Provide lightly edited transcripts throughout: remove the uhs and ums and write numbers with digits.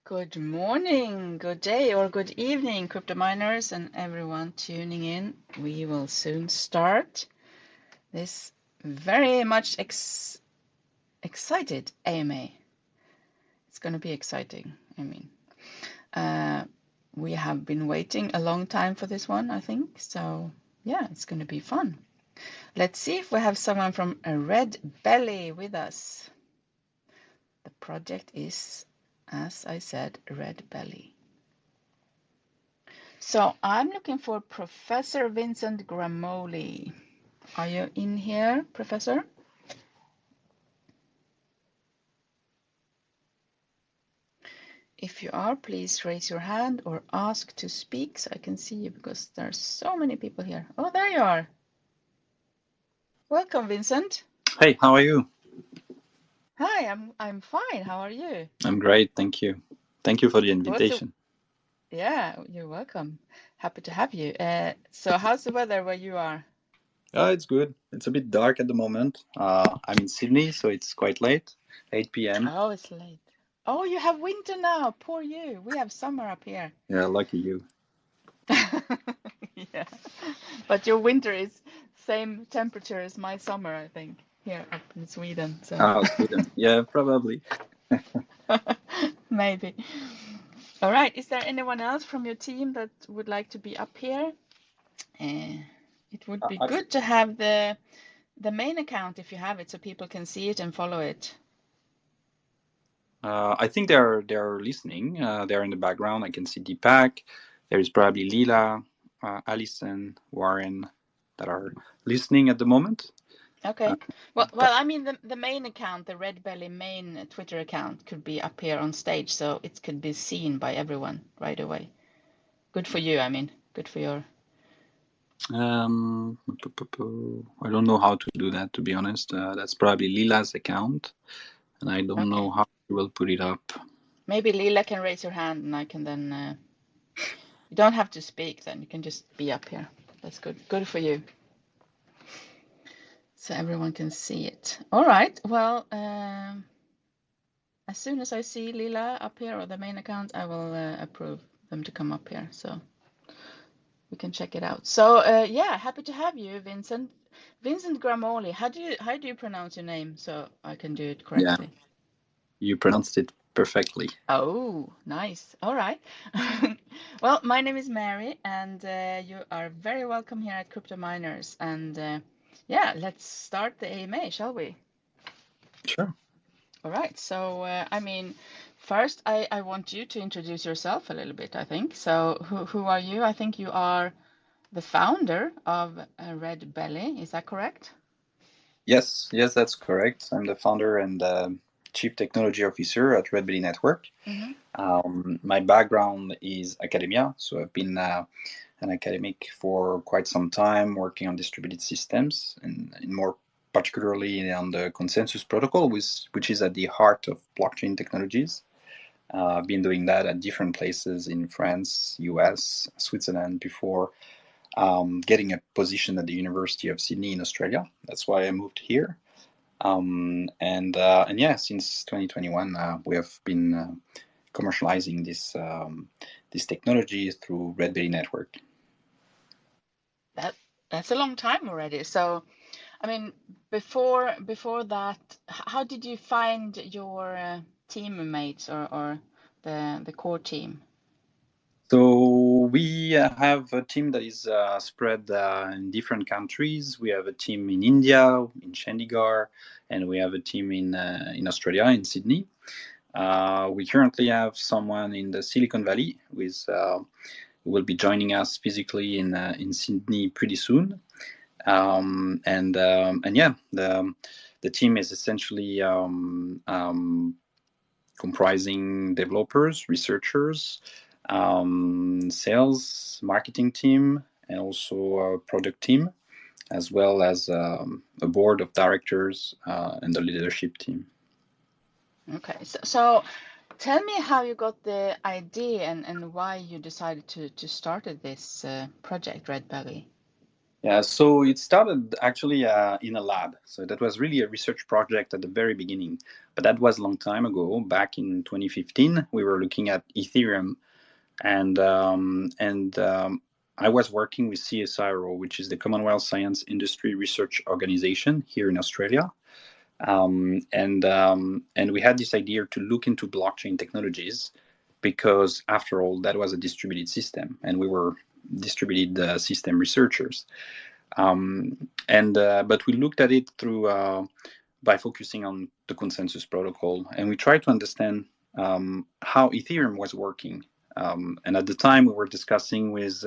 Good morning, good day, or good evening, crypto miners and everyone tuning in. We will soon start this very much excited AMA. It's going to be exciting. We have been waiting a long time for this one, I think. So, yeah, it's going to be fun. Let's see if we have someone from Redbelly with us. The project is, as I said, Redbelly. So I'm looking for Professor Vincent Gramoli. Are you in here, Professor? If you are, please raise your hand or ask to speak so I can see you because there's so many people here. Oh, there you are. Welcome, Vincent. Hey, how are you? Hi, I'm fine. How are you? I'm great, thank you. Thank you for the invitation. Yeah, you're welcome. Happy to have you. So how's the weather where you are? It's good. It's a bit dark at the moment. I'm in Sydney, so it's quite late, 8 p.m. Oh, it's late. Oh, you have winter now. Poor you. We have summer up here. Yeah, lucky you. Yeah, but your winter is same temperature as my summer, I think, here up in Sweden. So Oh, Sweden. Yeah, probably. maybe. All right. Is there anyone else from your team that would like to be up here? It would be good to have the main account if you have it, so people can see it and follow it. I think they're listening. They're in the background. I can see Deepak. There is probably Leela, Alison, Warren that are listening at the moment. Okay. Well, I mean, the main account, the Redbelly main Twitter account, could be up here on stage, so it could be seen by everyone right away. Good for you, I mean. Good for your... I don't know how to do that, to be honest. That's probably Leela's account, and I don't know how we will put it up. Maybe Leela can raise her hand, and I can then... You don't have to speak then. You can just be up here. That's good. Good for you. So everyone can see it. All right. Well, as soon as I see Leela up here or the main account, I will approve them to come up here. So we can check it out. So yeah, happy to have you, Vincent. Vincent Gramoli. How do you pronounce your name so I can do it correctly? Yeah, you pronounced it perfectly. Oh, nice. All right. Well, my name is Mary, and you are very welcome here at Crypto Miners. And yeah, let's start the AMA, shall we? Sure. All right. So, I mean, first, I want you to introduce yourself a little bit, I think. So, who are you? I think you are the founder of Redbelly. Is that correct? Yes, that's correct. I'm the founder and Chief Technology Officer at Redbelly Network. My background is academia, so I've been an academic for quite some time, working on distributed systems and more particularly on the consensus protocol, which is at the heart of blockchain technologies. I've been doing that at different places in France, US, Switzerland before getting a position at the University of Sydney in Australia. That's why I moved here. And yeah, since 2021, we have been commercializing this technology through Redbelly Network. That's a long time already. So, I mean, before that, how did you find your teammates or the core team? So we have a team that is spread in different countries. We have a team in India, in Chandigarh, and we have a team in Australia, in Sydney. We currently have someone in the Silicon Valley who will be joining us physically in Sydney pretty soon. And yeah, the team is essentially comprising developers, researchers, sales, marketing team, and also a product team, as well as a board of directors and the leadership team. Okay, so tell me how you got the idea and why you decided to start this project, Redbelly. Yeah, so it started actually in a lab. So that was really a research project at the very beginning. But that was a long time ago. Back in 2015, we were looking at Ethereum, and I was working with CSIRO, which is the Commonwealth Science Industry Research Organization here in Australia. And we had this idea to look into blockchain technologies because, after all, that was a distributed system, and we were distributed system researchers. But we looked at it through by focusing on the consensus protocol, and we tried to understand how Ethereum was working. And at the time, we were discussing with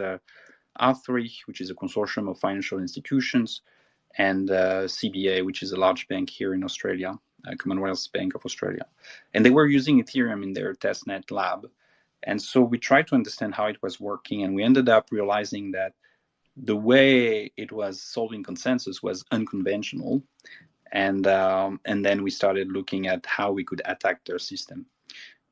R3, which is a consortium of financial institutions, and CBA, which is a large bank here in Australia, Commonwealth Bank of Australia. And they were using Ethereum in their testnet lab. And so we tried to understand how it was working, and we ended up realizing that the way it was solving consensus was unconventional. And then we started looking at how we could attack their system.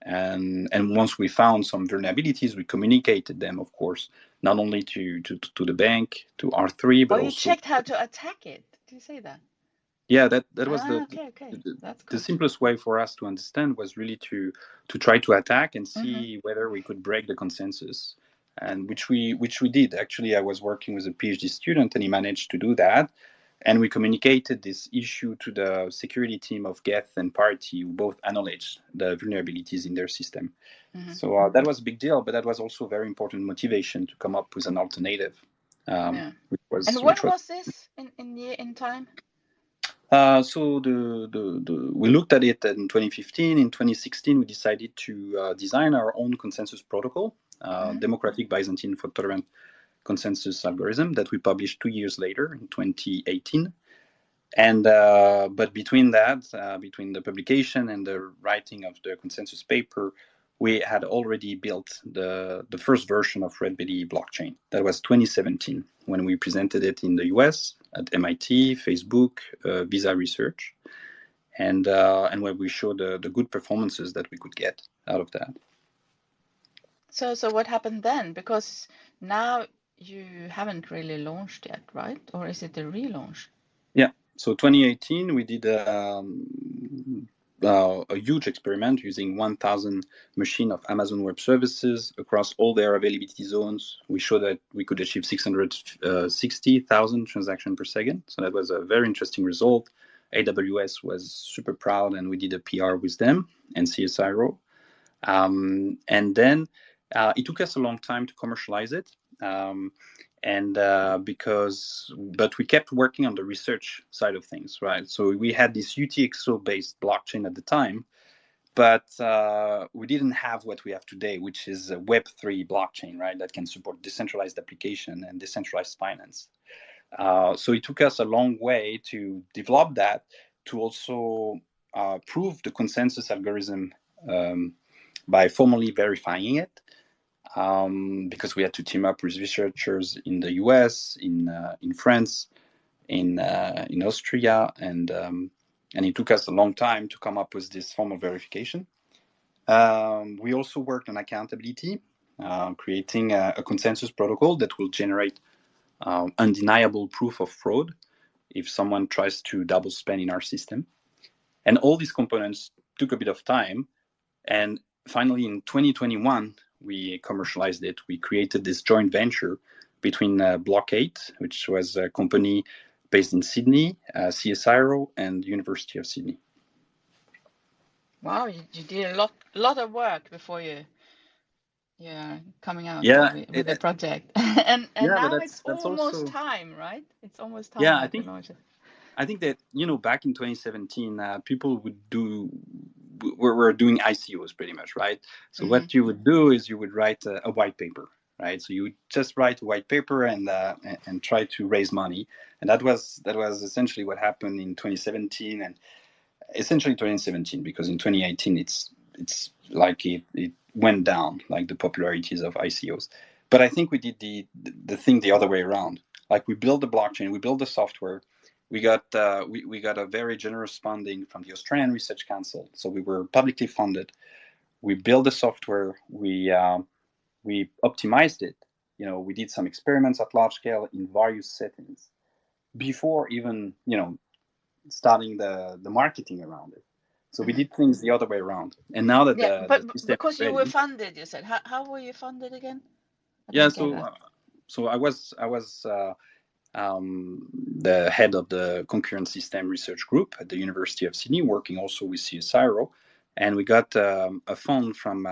And once we found some vulnerabilities, we communicated them, of course, not only to the bank, to R3, but Oh, you also. checked how to attack it. Did you say that? Yeah, that was Okay. That's the good. simplest way for us to understand was really to try to attack and Mm-hmm. see whether we could break the consensus, and which we did. Actually, I was working with a PhD student, and he managed to do that. And we communicated this issue to the security team of Geth and Parity, who both acknowledged the vulnerabilities in their system. Mm-hmm. So that was a big deal, but that was also very important motivation to come up with an alternative. Yeah. Which was And when was this in time? So we looked at it in 2015. In 2016, we decided to design our own consensus protocol, democratic Byzantine for tolerant consensus algorithm, that we published 2 years later in 2018. And but between that, between the publication and the writing of the consensus paper, we had already built the first version of Redbelly blockchain. That was 2017 when we presented it in the US at MIT, Facebook, Visa Research, and where we showed the good performances that we could get out of that. So what happened then? Because now you haven't really launched yet, right? Or is it a relaunch? Yeah. So 2018, we did a huge experiment using 1,000 machines of Amazon Web Services across all their availability zones. We showed that we could achieve 660,000 transactions per second. So that was a very interesting result. AWS was super proud, and we did a PR with them and CSIRO. And then it took us a long time to commercialize it. But we kept working on the research side of things, right? So we had this UTXO based blockchain at the time, but we didn't have what we have today, which is a Web3 blockchain, right? That can support decentralized application and decentralized finance. So it took us a long way to develop that, to also prove the consensus algorithm by formally verifying it. Because we had to team up with researchers in the US, in France, in Austria, and it took us a long time to come up with this formal verification. We also worked on accountability, creating a consensus protocol that will generate undeniable proof of fraud if someone tries to double spend in our system. And all these components took a bit of time. And finally, in 2021, we commercialized it. We created this joint venture between Block 8, which was a company based in Sydney, CSIRO, and University of Sydney. Wow, you did a lot of work before you're coming out with the project. and now it's almost also time, right? It's almost time to launch it. I think that, back in 2017, people were doing ICOs pretty much, right? So what you would do is you would write a white paper, right? So you would just write a white paper and try to raise money, and that was essentially what happened in 2017, and essentially 2017, because in 2018 it's like it went down, like the popularities of ICOs. But I think we did the thing the other way around. Like, we built the blockchain, we built the software. We got a very generous funding from the Australian Research Council, so we were publicly funded. We built the software, we optimized it, we did some experiments at large scale in various settings before even, starting the marketing around it. So we did things the other way around. And now that but the system because is you ready, were funded, you said. How were you funded again? So I was the head of the concurrent system research group at the University of Sydney, working also with CSIRO, and we got a fund from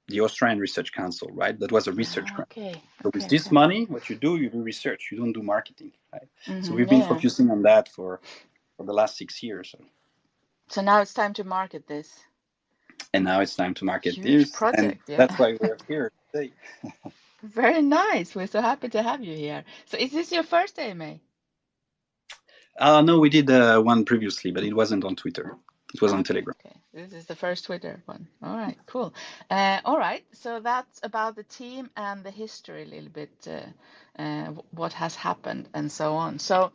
the Australian Research Council, right? That was a research grant. So with this money, what you do research. You don't do marketing, right? So we've been focusing on that for the last 6 years. So now it's time to market this. And now it's time to market Huge this, project, and that's why we're here today. Very nice. We're so happy to have you here. So is this your first AMA? No, we did one previously, but it wasn't on Twitter. It was on Telegram. Okay, this is the first Twitter one. All right, cool. All right, so that's about the team and the history a little bit, what has happened and so on. So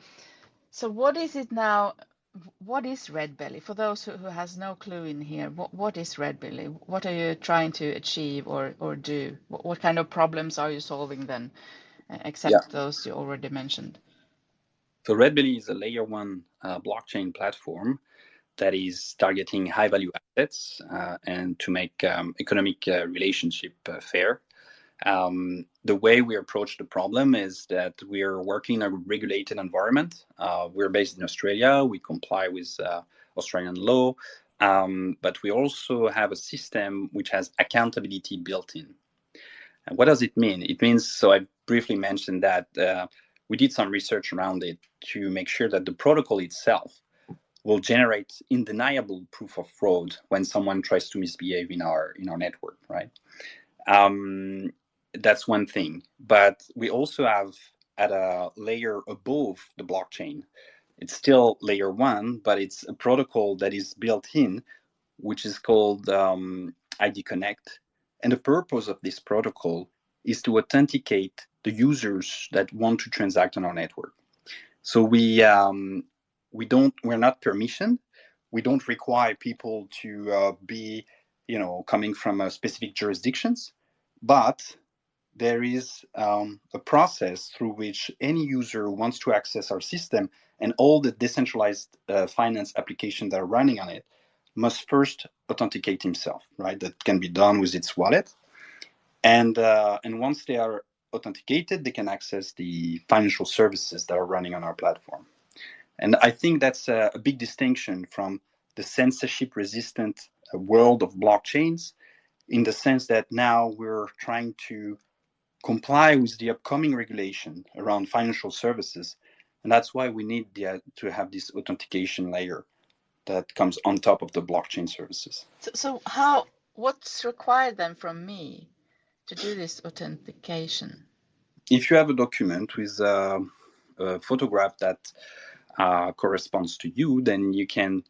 what is it now? What is Redbelly? For those who has no clue in here, what is Redbelly? What are you trying to achieve or do? What kind of problems are you solving then, except those you already mentioned? So Redbelly is a layer one blockchain platform that is targeting high value assets and to make economic relationship fair. The way we approach the problem is that we are working in a regulated environment. We're based in Australia. We comply with Australian law, but we also have a system which has accountability built in. And what does it mean? It means, so I briefly mentioned that we did some research around it to make sure that the protocol itself will generate undeniable proof of fraud when someone tries to misbehave in our network, right? That's one thing. But we also have at a layer above the blockchain, it's still layer one, but it's a protocol that is built in, which is called ID Connect. And the purpose of this protocol is to authenticate the users that want to transact on our network. So we're not permissioned. We don't require people to be, coming from specific jurisdictions, but there is a process through which any user who wants to access our system and all the decentralized finance applications that are running on it must first authenticate himself, right? That can be done with its wallet. And once they are authenticated, they can access the financial services that are running on our platform. And I think that's a big distinction from the censorship-resistant world of blockchains, in the sense that now we're trying to comply with the upcoming regulation around financial services. And that's why we need to have this authentication layer that comes on top of the blockchain services. So what's required then from me to do this authentication? If you have a document with a photograph that corresponds to you, then you can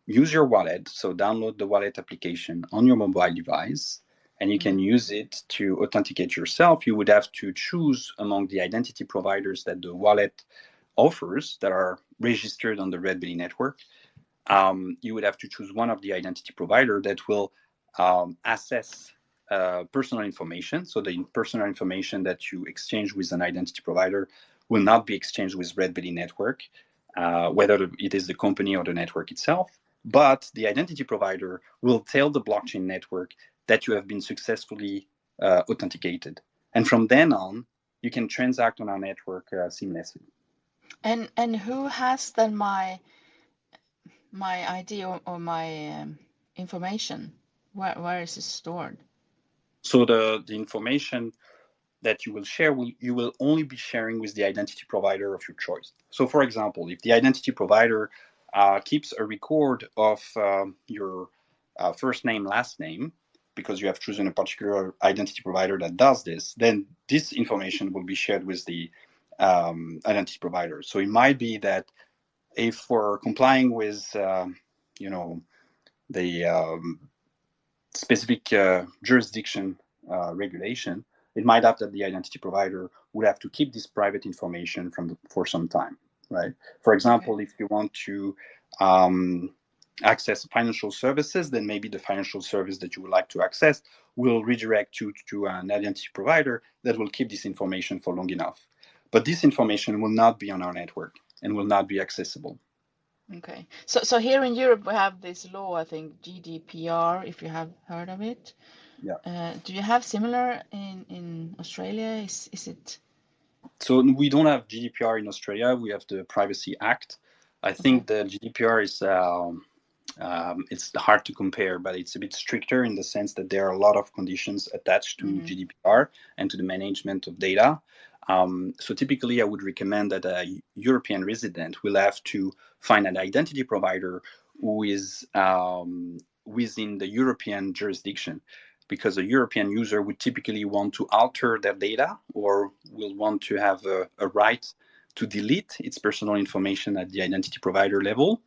use your wallet. So download the wallet application on your mobile device, and you can use it to authenticate yourself. You would have to choose among the identity providers that the wallet offers that are registered on the Redbelly network. You would have to choose one of the identity provider that will assess personal information. So the personal information that you exchange with an identity provider will not be exchanged with Redbelly network, whether it is the company or the network itself. But the identity provider will tell the blockchain network that you have been successfully authenticated. And from then on, you can transact on our network seamlessly. And who has then my ID or my information? Where is it stored? So the information that you will share, you will only be sharing with the identity provider of your choice. So for example, if the identity provider keeps a record of your first name, last name, because you have chosen a particular identity provider that does this, then this information will be shared with the identity provider. So it might be that if we're complying with, the specific jurisdiction regulation, it might have that the identity provider would have to keep this private information for some time, right? For example, if you want to access financial services, then maybe the financial service that you would like to access will redirect you to an identity provider that will keep this information for long enough. But this information will not be on our network and will not be accessible. Okay. So here in Europe we have this law, I think GDPR, if you have heard of it. Yeah. Do you have similar in Australia? Is it? So we don't have GDPR in Australia. We have the Privacy Act. I think the GDPR is it's hard to compare, but it's a bit stricter in the sense that there are a lot of conditions attached to GDPR and to the management of data. So typically, I would recommend that a European resident will have to find an identity provider who is within the European jurisdiction, because a European user would typically want to alter their data or will want to have a right to delete its personal information at the identity provider level.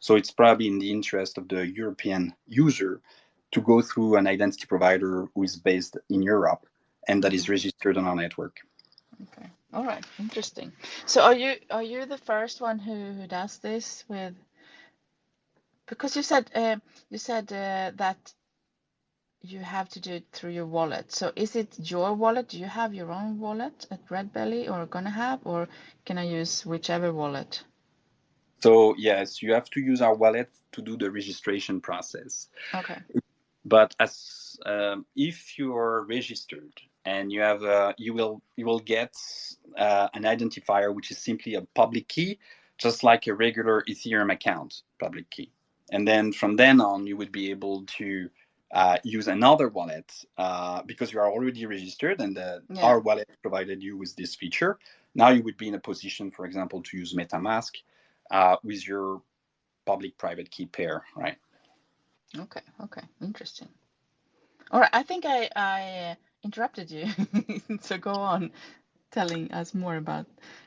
So it's probably in the interest of the European user to go through an identity provider who is based in Europe and that is registered on our network. Okay. All right. Interesting. So are you the first one who does this with? Because you said that you have to do it through your wallet. So is it your wallet? Do you have your own wallet at Redbelly or gonna have, or can I use whichever wallet? So yes, you have to use our wallet to do the registration process. Okay. But as if you're registered and you have you will get an identifier which is simply a public key, just like a regular Ethereum account public key. And then from then on, you would be able to use another wallet because you are already registered, and our wallet provided you with this feature. Now you would be in a position, for example, to use MetaMask with your public-private key pair, right? Okay. Okay. Interesting. All right. I think I interrupted you, so go on telling us more about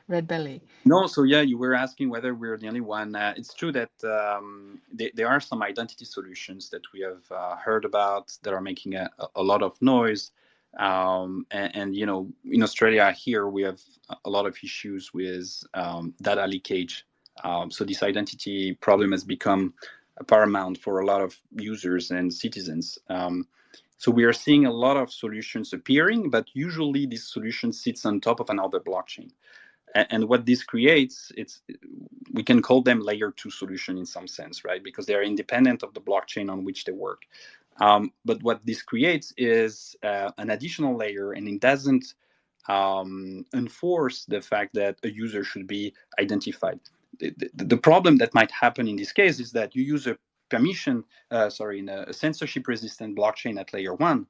Redbelly. No, so yeah, you were asking whether we're the only one. It's true that there are some identity solutions that we have heard about that are making a lot of noise. And, you know, in Australia here, we have a lot of issues with data leakage. So this identity problem has become paramount for a lot of users and citizens. So we are seeing a lot of solutions appearing, but usually this solution sits on top of another blockchain. And what this creates, we can call them layer 2 solution in some sense, right? Because they are independent of the blockchain on which they work. But what this creates is an additional layer, and it doesn't enforce the fact that a user should be identified. The problem that might happen in this case is that you use a in a censorship-resistant blockchain at layer 1,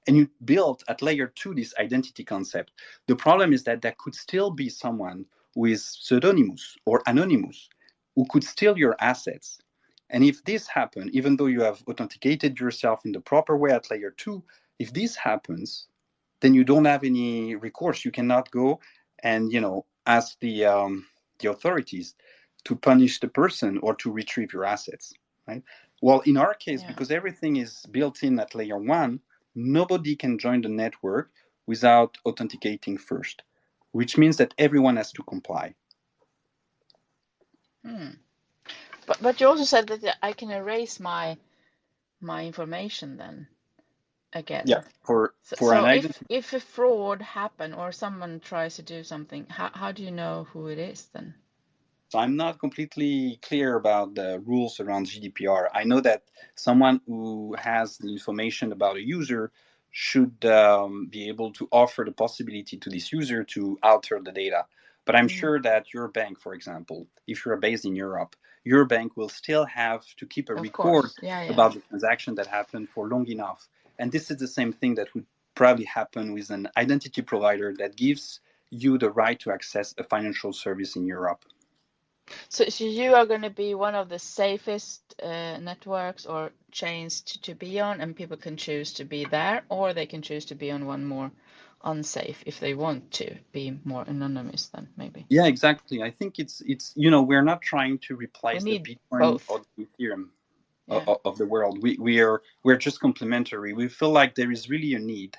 and you build at layer 2 this identity concept. The problem is that there could still be someone who is pseudonymous or anonymous who could steal your assets. And if this happens, even though you have authenticated yourself in the proper way at layer 2, if this happens, then you don't have any recourse. You cannot go and, you know, ask the authorities to punish the person or to retrieve your assets, right? Well, in our case, because everything is built in at layer 1, nobody can join the network without authenticating first, which means that everyone has to comply. But you also said that I can erase my information then again. Yeah, for so if a fraud happen or someone tries to do something, how do you know who it is then? So I'm not completely clear about the rules around GDPR. I know that someone who has the information about a user should be able to offer the possibility to this user to alter the data. But I'm sure that your bank, for example, if you're based in Europe, your bank will still have to keep a record about the transaction that happened for long enough. And this is the same thing that would probably happen with an identity provider that gives you the right to access a financial service in Europe. So you are going to be one of the safest networks or chains to be on, and people can choose to be there, or they can choose to be on one more unsafe if they want to be more anonymous then maybe. Yeah, exactly. I think it's you know, we're not trying to replace the Bitcoin or the Ethereum of the world. We're just complementary. We feel like there is really a need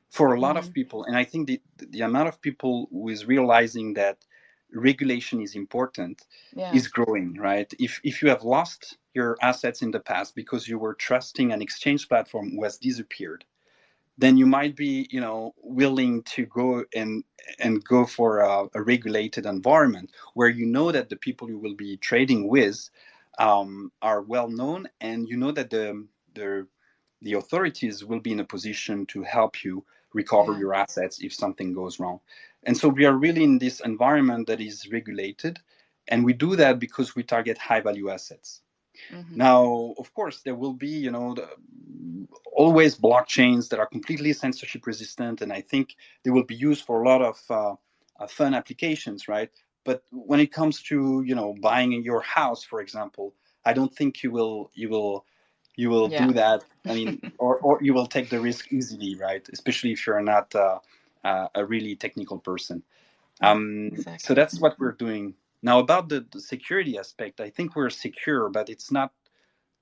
for a lot of people, and I think the amount of people who is realizing that regulation is important, Yeah. is growing, right? If you have lost your assets in the past because you were trusting an exchange platform who has disappeared, then you might be, willing to go and go for a regulated environment where you know that the people you will be trading with are well known, and you know that the authorities will be in a position to help you recover your assets if something goes wrong. And so we are really in this environment that is regulated, and we do that because we target high value assets. Mm-hmm. Now, of course, there will be, always blockchains that are completely censorship resistant, and I think they will be used for a lot of fun applications, right? But when it comes to, buying your house, for example, I don't think you will do that. I mean, or you will take the risk easily, right? Especially if you're not a really technical person. Exactly. So that's what we're doing now. About the security aspect, I think we're secure, but it's not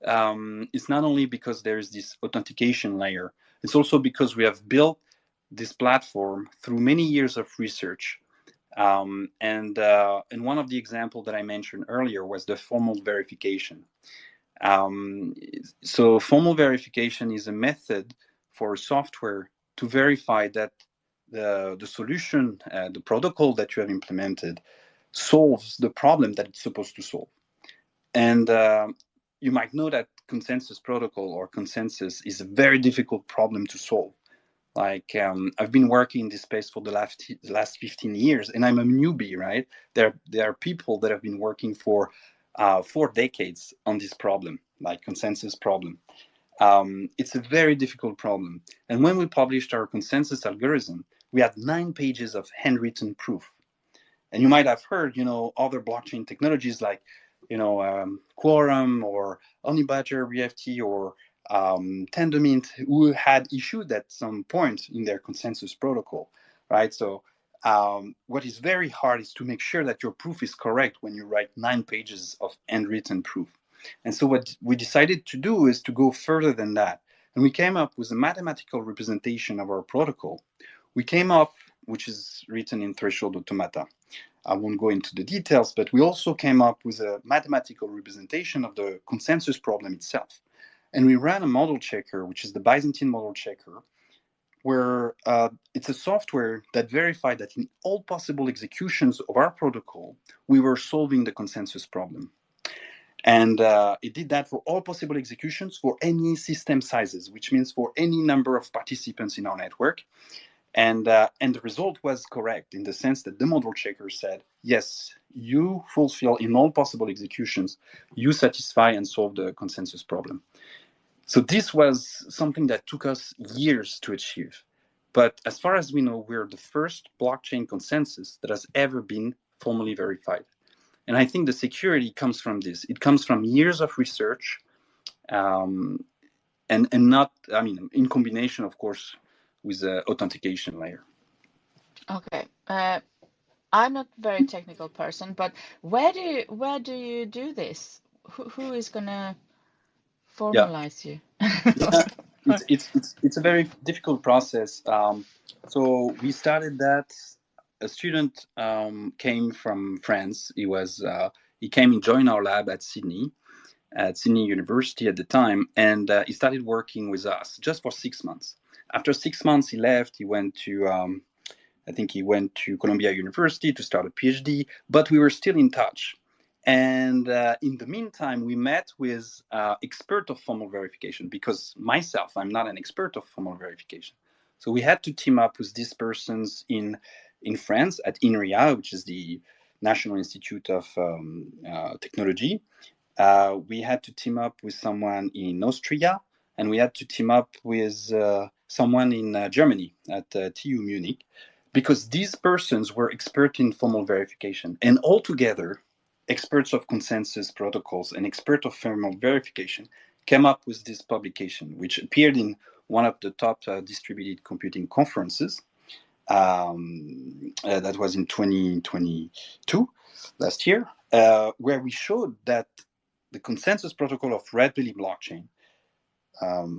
only because there's this authentication layer. It's also because we have built this platform through many years of research. And one of the examples that I mentioned earlier was the formal verification. So formal verification is a method for software to verify that the solution, the protocol that you have implemented, solves the problem that it's supposed to solve. And you might know that consensus protocol or consensus is a very difficult problem to solve. Like I've been working in this space for the last 15 years, and I'm a newbie, right? There are people that have been working for 4 decades on this problem, like consensus problem. It's a very difficult problem. And when we published our consensus algorithm, we had 9 pages of handwritten proof. And you might have heard, other blockchain technologies like, Quorum or Honeybatcher BFT or Tendermint, who had issued at some point in their consensus protocol, right? So what is very hard is to make sure that your proof is correct when you write 9 pages of handwritten proof. And so what we decided to do is to go further than that. And we came up with a mathematical representation of our protocol. We came up, which is written in threshold automata. I won't go into the details, but we also came up with a mathematical representation of the consensus problem itself. And we ran a model checker, which is the Byzantine model checker, where it's a software that verified that in all possible executions of our protocol, we were solving the consensus problem. And it did that for all possible executions for any system sizes, which means for any number of participants in our network. And the result was correct in the sense that the model checker said, yes, you fulfill in all possible executions, you satisfy and solve the consensus problem. So this was something that took us years to achieve. But as far as we know, we're the first blockchain consensus that has ever been formally verified. And I think the security comes from this. It comes from years of research, and not, in combination, of course, with the authentication layer. Okay. I'm not a very technical person, but where do you do this? Who is gonna formalize you? Yeah, it's a very difficult process. So we started that. A student came from France. He came and joined our lab at Sydney University at the time, and he started working with us just for 6 months. After 6 months, he left. He went to I think he went to Columbia University to start a PhD, but we were still in touch. And in the meantime, we met with expert of formal verification, because myself, I'm not an expert of formal verification. So we had to team up with these persons in France at INRIA, which is the National Institute of Technology. We had to team up with someone in Austria, and we had to team up with someone in Germany at TU Munich, because these persons were experts in formal verification, and altogether, experts of consensus protocols and experts of formal verification came up with this publication, which appeared in one of the top distributed computing conferences. That was in 2022, last year, where we showed that the consensus protocol of Redbelly blockchain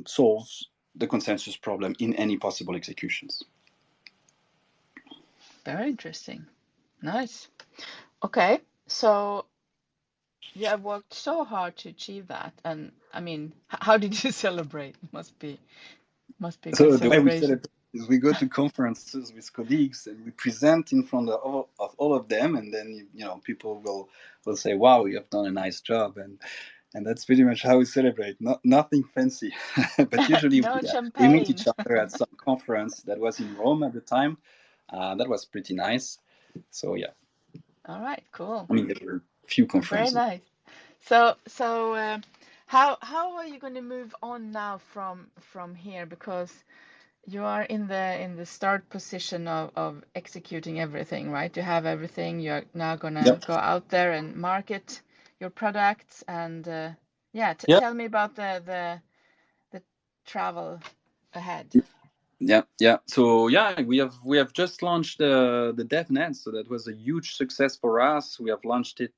solves the consensus problem in any possible executions. Very interesting. Nice. Okay, so you have worked so hard to achieve that, and I mean, how did you celebrate? Must be a good So the way we celebration. celebrate is we go to conferences with colleagues and we present in front of all of them, and then people will say, "Wow, you have done a nice job," and that's pretty much how we celebrate. Nothing fancy, but usually No we meet champagne. each other at some conference that was in Rome at the time. That was pretty nice. So yeah, All right, cool. I mean there were few Very conferences. nice. So, how are you going to move on now from here? Because you are in the start position of executing everything, right? You have everything. You're now gonna Yep. go out there and market your products, and yeah, Yep. tell me about the travel ahead. Yeah. So yeah, we have just launched the DevNet, so that was a huge success for us. We have launched it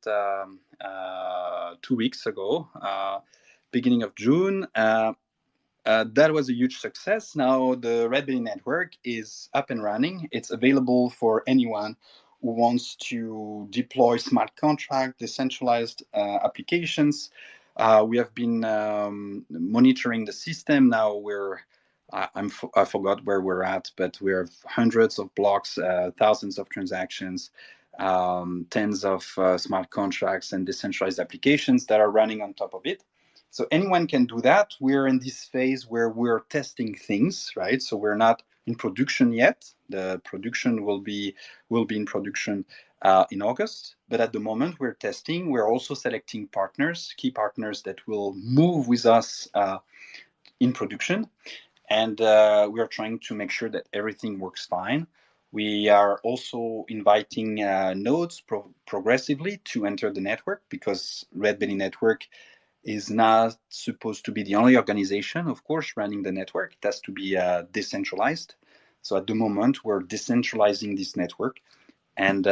2 weeks ago, beginning of June. That was a huge success. Now the Redbelly Network is up and running. It's available for anyone who wants to deploy smart contract, decentralized applications. We have been monitoring the system. Now I forgot where we're at, but we have hundreds of blocks, thousands of transactions, tens of smart contracts and decentralized applications that are running on top of it. So anyone can do that. We're in this phase where we're testing things, right? So we're not in production yet. The production will be in production in August. But at the moment, we're testing. We're also selecting partners, key partners that will move with us in production. And we are trying to make sure that everything works fine. We are also inviting nodes progressively to enter the network, because Redbelly Network is not supposed to be the only organization, of course, running the network. It has to be decentralized. So at the moment, we're decentralizing this network, and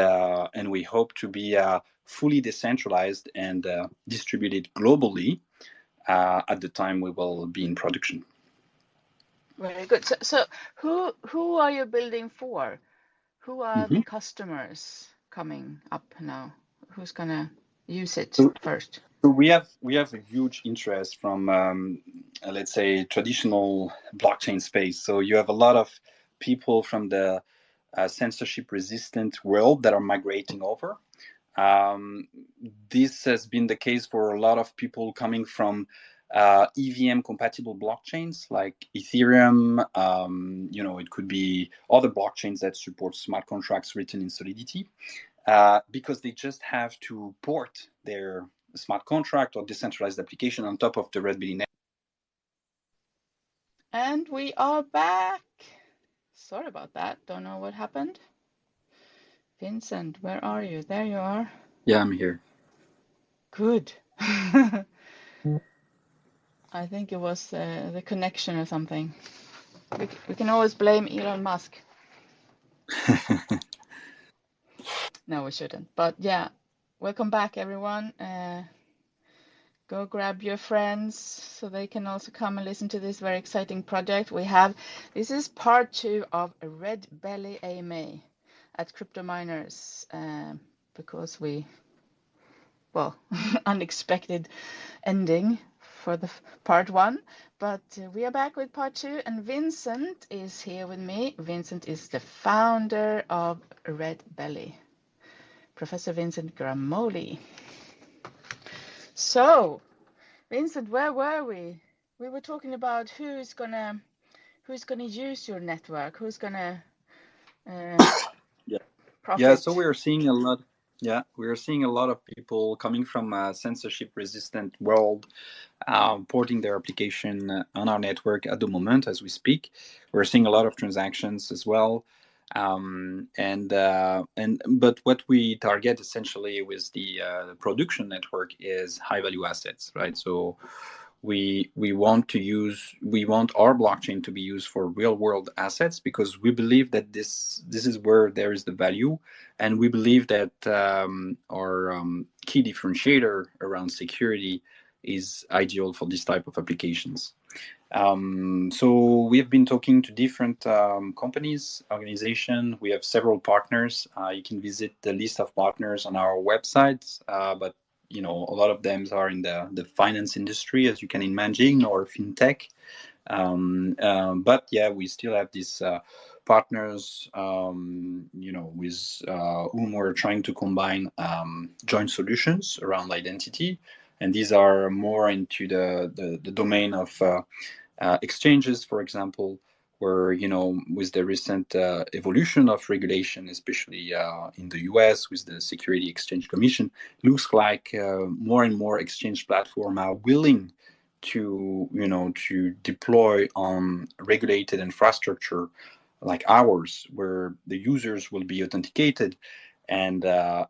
we hope to be fully decentralized and distributed globally at the time we will be in production. Very good. So who are you building for? Who are the customers coming up now? Who's gonna use it So, first? so we have a huge interest from let's say traditional blockchain space. So you have a lot of people from the censorship resistant world that are migrating over. This has been the case for a lot of people coming from EVM compatible blockchains like Ethereum. It could be other blockchains that support smart contracts written in Solidity, because they just have to port their smart contract or decentralized application on top of the Redbelly network. And we are back. Sorry about that. Don't know what happened. Vincent, where are you? There you are. Yeah, I'm here. Good. I think it was the connection or something. We can always blame Elon Musk. No, we shouldn't. But yeah, welcome back, everyone. Go grab your friends so they can also come and listen to this very exciting project we have. This is part 2 of Redbelly AMA at Crypto Miners, because unexpected ending for the part 1, but we are back with part 2, and Vincent is here with me. Vincent is the founder of Redbelly, Professor Vincent Gramoli. So, Vincent, where were we? We were talking about who's gonna use your network, who's gonna Yeah, so profit. we are seeing a lot. Yeah, we are seeing a lot of people coming from a censorship-resistant world, porting their application on our network at the moment as we speak. We're seeing a lot of transactions as well, but what we target essentially with the production network is high-value assets, right? So we want our blockchain to be used for real world assets, because we believe that this is where there is the value, and we believe that our key differentiator around security is ideal for this type of applications. So we have been talking to different companies, organizations. We have several partners. You can visit the list of partners on our website, but a lot of them are in the finance industry, as you can imagine, or fintech. But yeah, we still have these partners, with whom we're trying to combine joint solutions around identity, and these are more into the domain of exchanges, for example, where with the recent evolution of regulation, especially in the US with the Security Exchange Commission, looks like more and more exchange platforms are willing to deploy on regulated infrastructure like ours, where the users will be authenticated, and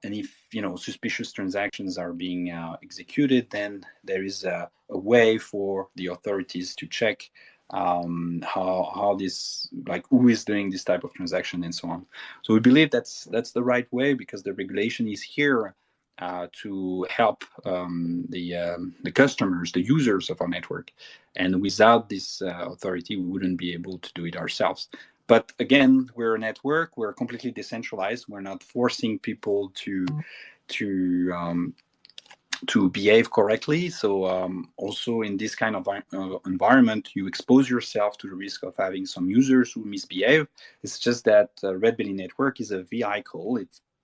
if suspicious transactions are being executed, then there is a way for the authorities to check how this, like, who is doing this type of transaction and so on. So we believe that's the right way, because the regulation is here to help the customers, the users of our network, and without this authority, we wouldn't be able to do it ourselves. But again, we're a network. We're completely decentralized. We're not forcing people to behave correctly. So also in this kind of environment, you expose yourself to the risk of having some users who misbehave. It's just that Redbelly Network is a vehicle.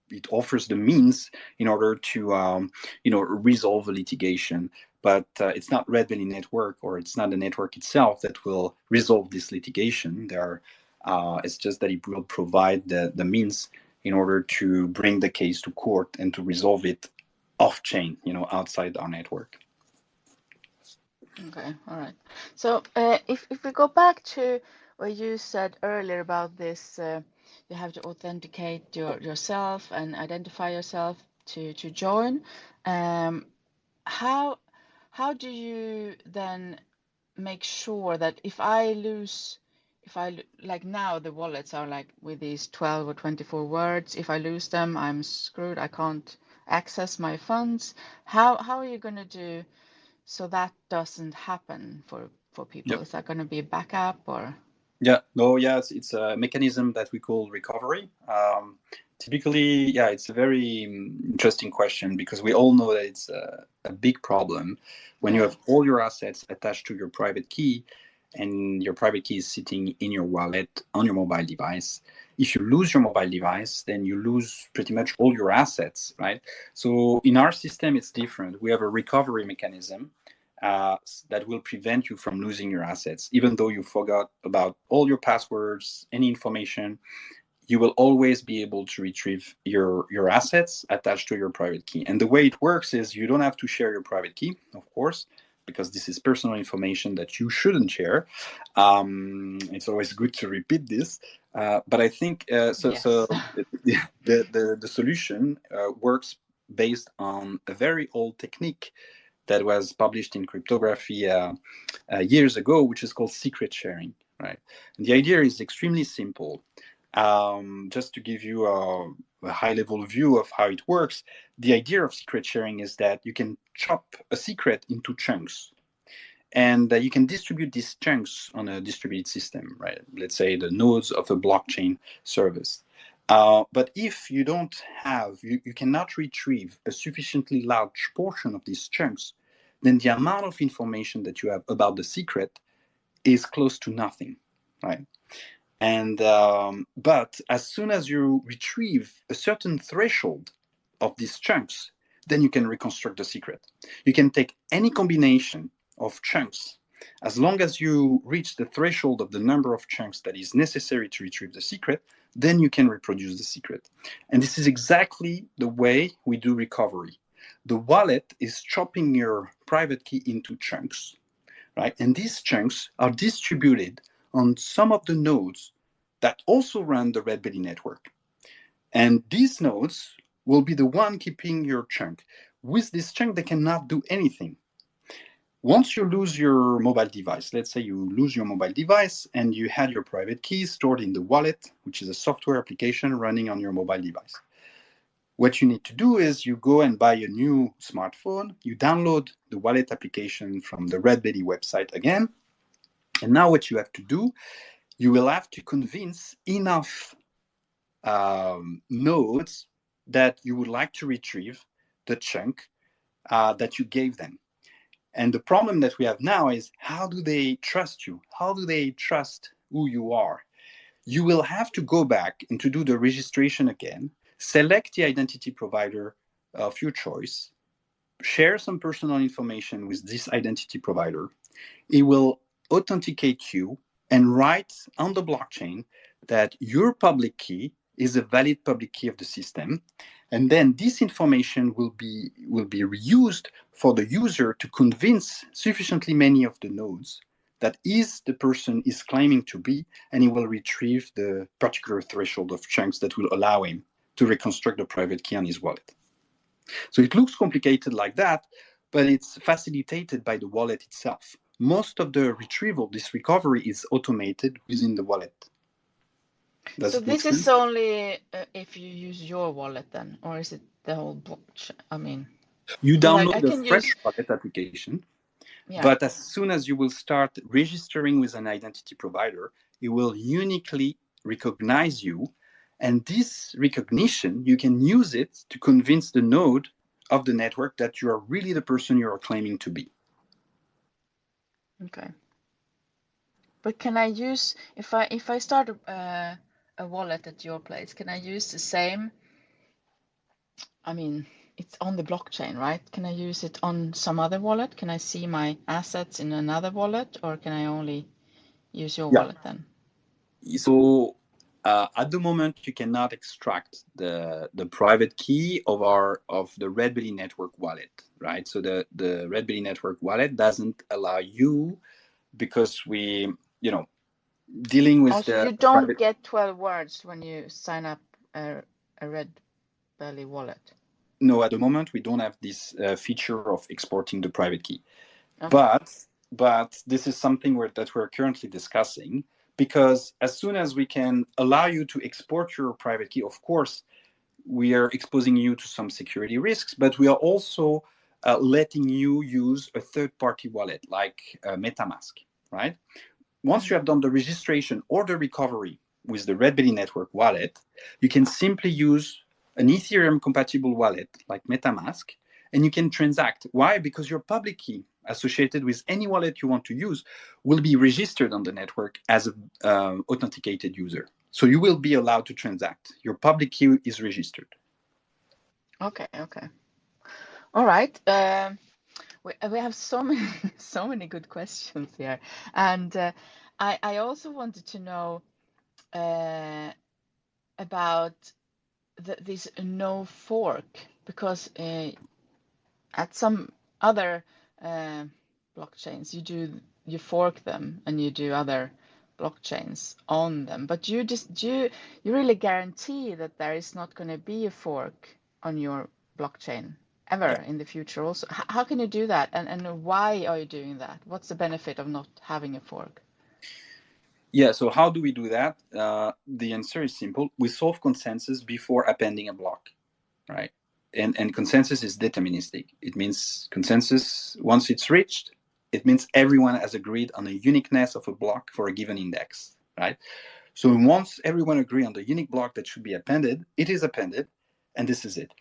It offers the means in order to resolve a litigation. But it's not Redbelly Network, or it's not the network itself that will resolve this litigation. It's just that it will provide the means in order to bring the case to court and to resolve it off chain, outside our network. Okay, all right. So if we go back to what you said earlier about this, you have to authenticate yourself and identify yourself to join. How do you then make sure that if I like now the wallets are like with these 12 or 24 words, if I lose them, I'm screwed. I can't access my funds. How are you going to do so that doesn't happen for people? Yep. Is that going to be a backup or? Yeah, no, yeah, it's a mechanism that we call recovery. Typically, yeah, it's a very interesting question, because we all know that it's a big problem when you have all your assets attached to your private key, and your private key is sitting in your wallet on your mobile device. If you lose your mobile device, then you lose pretty much all your assets, right? So in our system, it's different. We have a recovery mechanism that will prevent you from losing your assets. Even though you forgot about all your passwords, any information, you will always be able to retrieve your assets attached to your private key. And the way it works is you don't have to share your private key, of course, because this is personal information that you shouldn't share. It's always good to repeat this. But I think so. Yes. So the solution works based on a very old technique that was published in cryptography years ago, which is called secret sharing. Right. And the idea is extremely simple. Just to give you a high-level view of how it works, the idea of secret sharing is that you can chop a secret into chunks, and you can distribute these chunks on a distributed system, right? Let's say the nodes of a blockchain service. But if you don't have, you cannot retrieve a sufficiently large portion of these chunks, then the amount of information that you have about the secret is close to nothing, right? And but as soon as you retrieve a certain threshold of these chunks, then you can reconstruct the secret. You can take any combination of chunks. As long as you reach the threshold of the number of chunks that is necessary to retrieve the secret, then you can reproduce the secret. And this is exactly the way we do recovery. The wallet is chopping your private key into chunks, right? And these chunks are distributed on some of the nodes that also run the Redbelly network. And these nodes will be the one keeping your chunk. With this chunk, they cannot do anything. Once you lose your mobile device, let's say you lose your mobile device and you had your private key stored in the wallet, which is a software application running on your mobile device. What you need to do is you go and buy a new smartphone, you download the wallet application from the Redbelly website again, And now what you have to do, you will have to convince enough nodes that you would like to retrieve the chunk that you gave them. And the problem that we have now is, how do they trust you? How do they trust who you are? You will have to go back and to do the registration again, select the identity provider of your choice, share some personal information with this identity provider. It will authenticate you and write on the blockchain that your public key is a valid public key of the system. And then this information will be reused for the user to convince sufficiently many of the nodes that is the person is claiming to be, and he will retrieve the particular threshold of chunks that will allow him to reconstruct the private key on his wallet. So it looks complicated like that, but it's facilitated by the wallet itself. Most of the retrieval, this recovery, is automated within the wallet. So this is only if you use your wallet then, or is it the whole blockchain? I mean, you download the fresh wallet application, yeah. But as soon as you will start registering with an identity provider, it will uniquely recognize you. And this recognition, you can use it to convince the node of the network that you are really the person you are claiming to be. Okay. But can I use, if I start a wallet at your place, can I use the same? I mean, it's on the blockchain, right? Can I use it on some other wallet? Can I see my assets in another wallet, or can I only use your wallet then? So at the moment, you cannot extract the private key of the Redbelly Network wallet, right? So the Redbelly Network wallet doesn't allow you, because we, dealing with so you don't get 12 words when you sign up a Redbelly wallet? No, at the moment we don't have this feature of exporting the private key. Okay. But this is something that we're currently discussing, because as soon as we can allow you to export your private key, of course, we are exposing you to some security risks, but we are also letting you use a third-party wallet like MetaMask, right? Once you have done the registration or the recovery with the Redbelly Network wallet, you can simply use an Ethereum compatible wallet like MetaMask, and you can transact. Why? Because your public key associated with any wallet you want to use will be registered on the network as an authenticated user. So you will be allowed to transact. Your public key is registered. Okay. All right. We have so many good questions here, and I also wanted to know about this no fork, because at some other blockchains you fork them and you do other blockchains on them, but you really guarantee that there is not going to be a fork on your blockchain ever in the future also? How can you do that, and why are you doing that? What's the benefit of not having a fork? Yeah, so how do we do that? The answer is simple. We solve consensus before appending a block, right? And consensus is deterministic. It means consensus, once it's reached, it means everyone has agreed on the uniqueness of a block for a given index, right? So once everyone agree on the unique block that should be appended, it is appended, and this is it.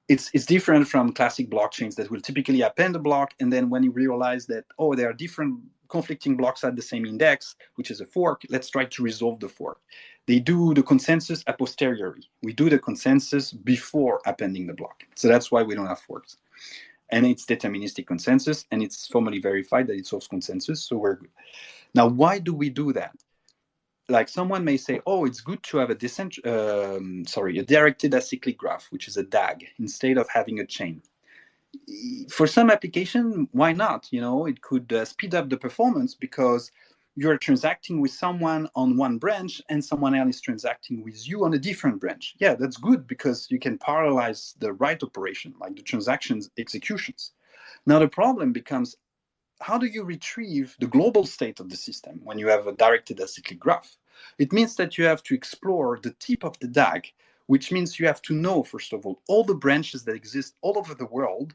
It's different from classic blockchains that will typically append a block, and then when you realize that, oh, there are different conflicting blocks at the same index, which is a fork, let's try to resolve the fork. They do the consensus a posteriori. We do the consensus before appending the block. So that's why we don't have forks. And it's deterministic consensus, and it's formally verified that it solves consensus, so we're good. Now, why do we do that? Like, someone may say, oh, it's good to have a directed acyclic graph, which is a DAG, instead of having a chain. For some application, why not? It could speed up the performance because you're transacting with someone on one branch and someone else is transacting with you on a different branch. Yeah, that's good because you can parallelize the write operation, like the transactions executions. Now the problem becomes, how do you retrieve the global state of the system when you have a directed acyclic graph? It means that you have to explore the tip of the DAG, which means you have to know, first of all the branches that exist all over the world,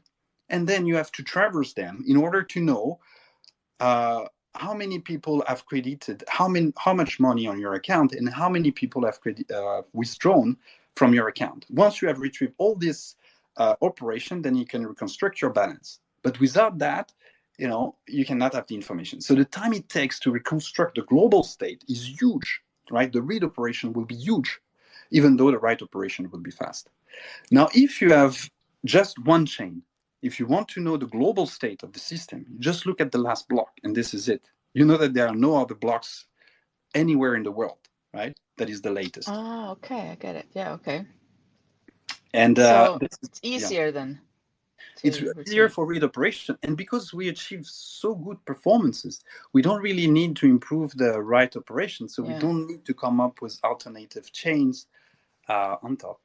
and then you have to traverse them in order to know how many people have credited, how much money on your account, and how many people have withdrawn from your account. Once you have retrieved all this operation, then you can reconstruct your balance. But without that, you cannot have the information. So the time it takes to reconstruct the global state is huge, right? The read operation will be huge, even though the write operation will be fast. Now, if you have just one chain, if you want to know the global state of the system, you just look at the last block, and this is it. You know that there are no other blocks anywhere in the world, right? That is the latest. Oh, okay, I get it. Yeah, okay. And so it's easier then. It's easier for read operation, and because we achieve so good performances, we don't really need to improve the write operation. So we don't need to come up with alternative chains on top.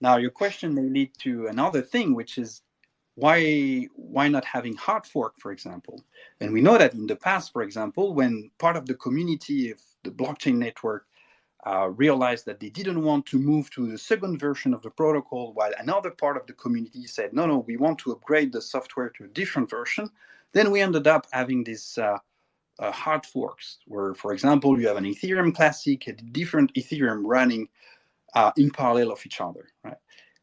Now, your question may lead to another thing, which is why not having hard fork, for example? And we know that in the past, for example, when part of the community of the blockchain network realized that they didn't want to move to the second version of the protocol, while another part of the community said, no, we want to upgrade the software to a different version, then we ended up having these hard forks, where, for example, you have an Ethereum Classic, a different Ethereum running in parallel of each other, right?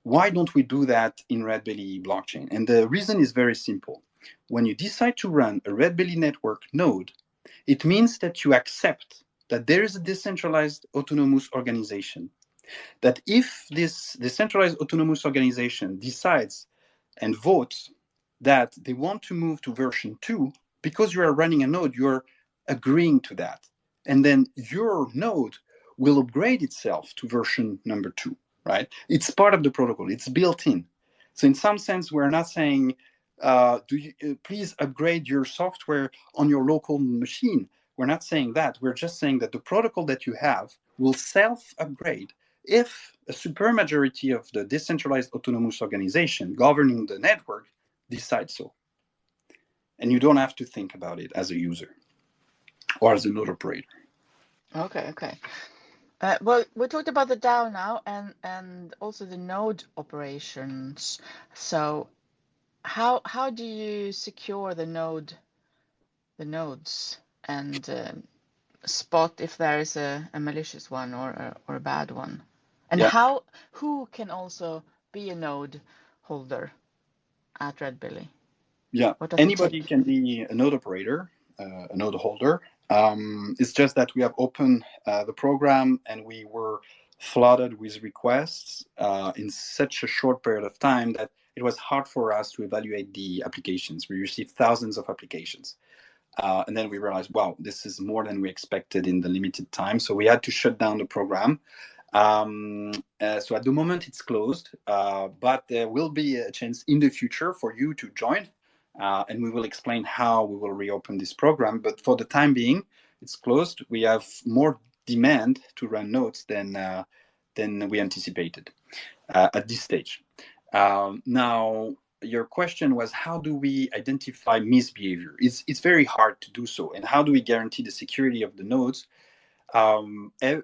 Why don't we do that in Redbelly blockchain? And the reason is very simple. When you decide to run a Redbelly network node, it means that you accept that there is a decentralized autonomous organization. That if this decentralized autonomous organization decides and votes that they want to move to version 2, because you are running a node, you're agreeing to that. And then your node will upgrade itself to version number 2, right? It's part of the protocol. It's built in. So in some sense, we're not saying, please upgrade your software on your local machine. We're not saying that. We're just saying that the protocol that you have will self-upgrade if a supermajority of the decentralized autonomous organization governing the network decides so. And you don't have to think about it as a user or as a node operator. Okay. Well, we talked about the DAO now and also the node operations. So how do you secure the nodes and spot if there is a malicious one or a bad one? And who can also be a node holder at Redbelly? Yeah, anybody can be a node operator, a node holder. It's just that we have opened the program and we were flooded with requests in such a short period of time that it was hard for us to evaluate the applications. We received thousands of applications. And then we realized, wow, this is more than we expected in the limited time. So we had to shut down the program. So at the moment it's closed, but there will be a chance in the future for you to join. And we will explain how we will reopen this program. But for the time being, it's closed. We have more demand to run nodes than we anticipated at this stage. Now, your question was, how do we identify misbehavior? It's very hard to do so. And how do we guarantee the security of the nodes?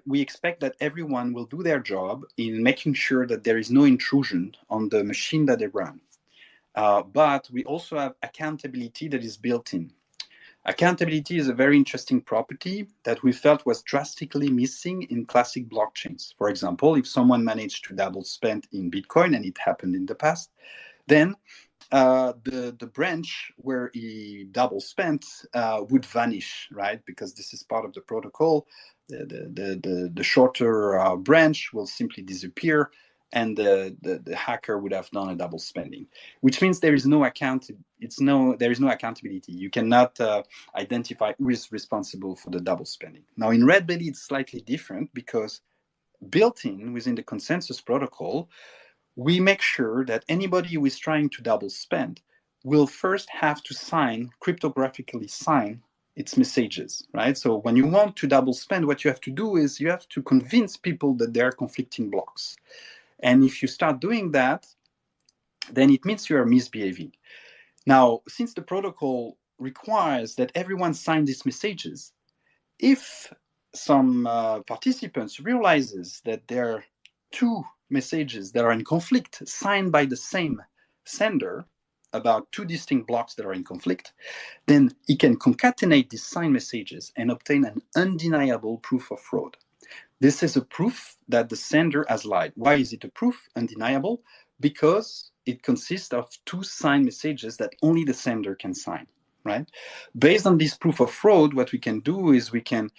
We expect that everyone will do their job in making sure that there is no intrusion on the machine that they run. But we also have accountability that is built in. Accountability is a very interesting property that we felt was drastically missing in classic blockchains. For example, if someone managed to double spend in Bitcoin, and it happened in the past, then the branch where he double spent would vanish, right? Because this is part of the protocol. The shorter branch will simply disappear, and the hacker would have done a double spending, which means there is no accountability. You cannot identify who is responsible for the double spending. Now in Redbelly, it's slightly different because built in within the consensus protocol, we make sure that anybody who is trying to double spend will first have to cryptographically sign its messages, right? So when you want to double spend, what you have to do is you have to convince people that there are conflicting blocks. And if you start doing that, then it means you are misbehaving. Now, since the protocol requires that everyone sign these messages, if some participants realizes that there are two messages that are in conflict signed by the same sender, about two distinct blocks that are in conflict, then it can concatenate these signed messages and obtain an undeniable proof of fraud. This is a proof that the sender has lied. Why is it a proof, undeniable? Because it consists of two signed messages that only the sender can sign, right? Based on this proof of fraud, what we can do is we can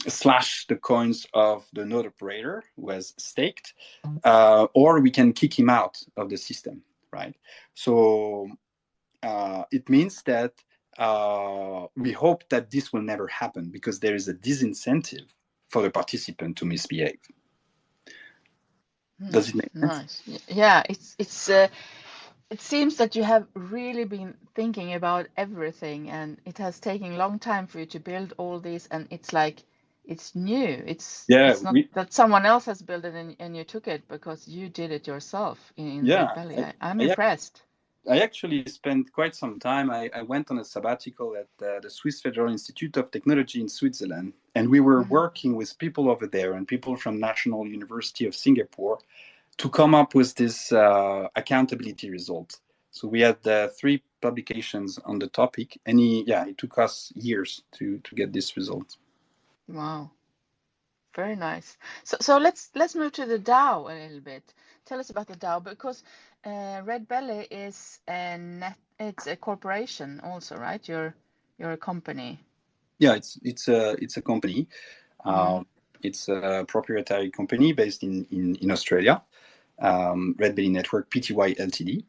slash the coins of the node operator who has staked, or we can kick him out of the system, right? So it means that we hope that this will never happen because there is a disincentive for the participant to misbehave. Does it make sense? Nice. Yeah, it seems that you have really been thinking about everything, and it has taken a long time for you to build all this, and it's like it's new. It's not that someone else has built it and you took it because you did it yourself in Redbelly. I'm impressed. I actually spent quite some time. I went on a sabbatical at the Swiss Federal Institute of Technology in Switzerland, and we were working with people over there and people from National University of Singapore to come up with this accountability result. So we had 3 publications on the topic, and it took us years to get this result. Wow, very nice. So let's move to the DAO a little bit. Tell us about the DAO, because Redbelly is it's a corporation also, right? You're a company. Yeah, it's a company. It's a proprietary company based in Australia, Redbelly Network Pty Ltd.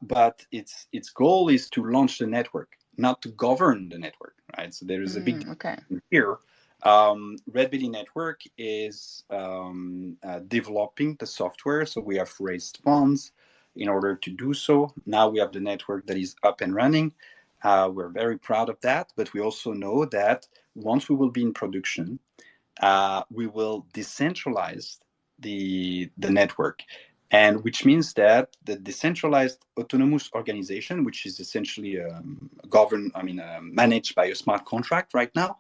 But its goal is to launch the network, not to govern the network, right? So there is a big here. Redbelly Network is developing the software, so we have raised funds in order to do so. Now we have the network that is up and running. We're very proud of that, but we also know that once we will be in production, we will decentralize the network, and which means that the decentralized autonomous organization, which is essentially managed by a smart contract right now,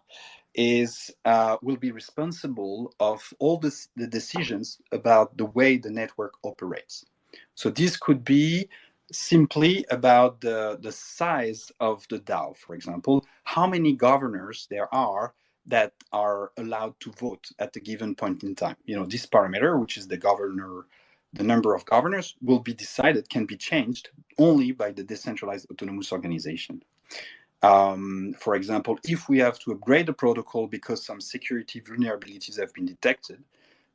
will be responsible of all the decisions about the way the network operates. So this could be simply about the size of the DAO, for example, how many governors there are that are allowed to vote at a given point in time. This parameter, which is the number of governors, will be decided, can be changed only by the decentralized autonomous organization. For example, if we have to upgrade the protocol because some security vulnerabilities have been detected,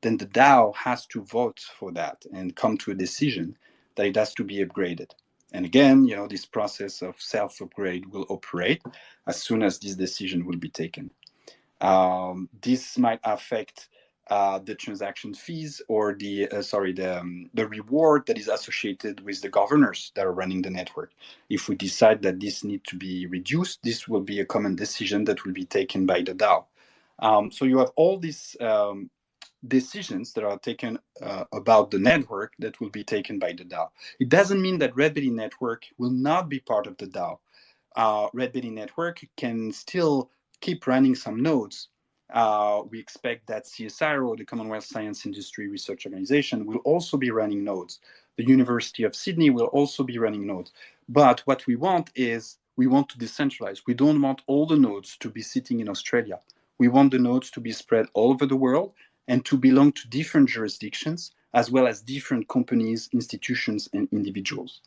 then the DAO has to vote for that and come to a decision that it has to be upgraded. And again, this process of self-upgrade will operate as soon as this decision will be taken. This might affect the transaction fees or the reward that is associated with the governors that are running the network. If we decide that this needs to be reduced, this will be a common decision that will be taken by the DAO. So you have all these decisions that are taken about the network that will be taken by the DAO. It doesn't mean that Redbelly Network will not be part of the DAO. Redbelly Network can still keep running some nodes. We expect that CSIRO, the Commonwealth Science Industry Research Organization, will also be running nodes. The University of Sydney will also be running nodes. But what we want is, we want to decentralize. We don't want all the nodes to be sitting in Australia. We want the nodes to be spread all over the world and to belong to different jurisdictions, as well as different companies, institutions, and individuals.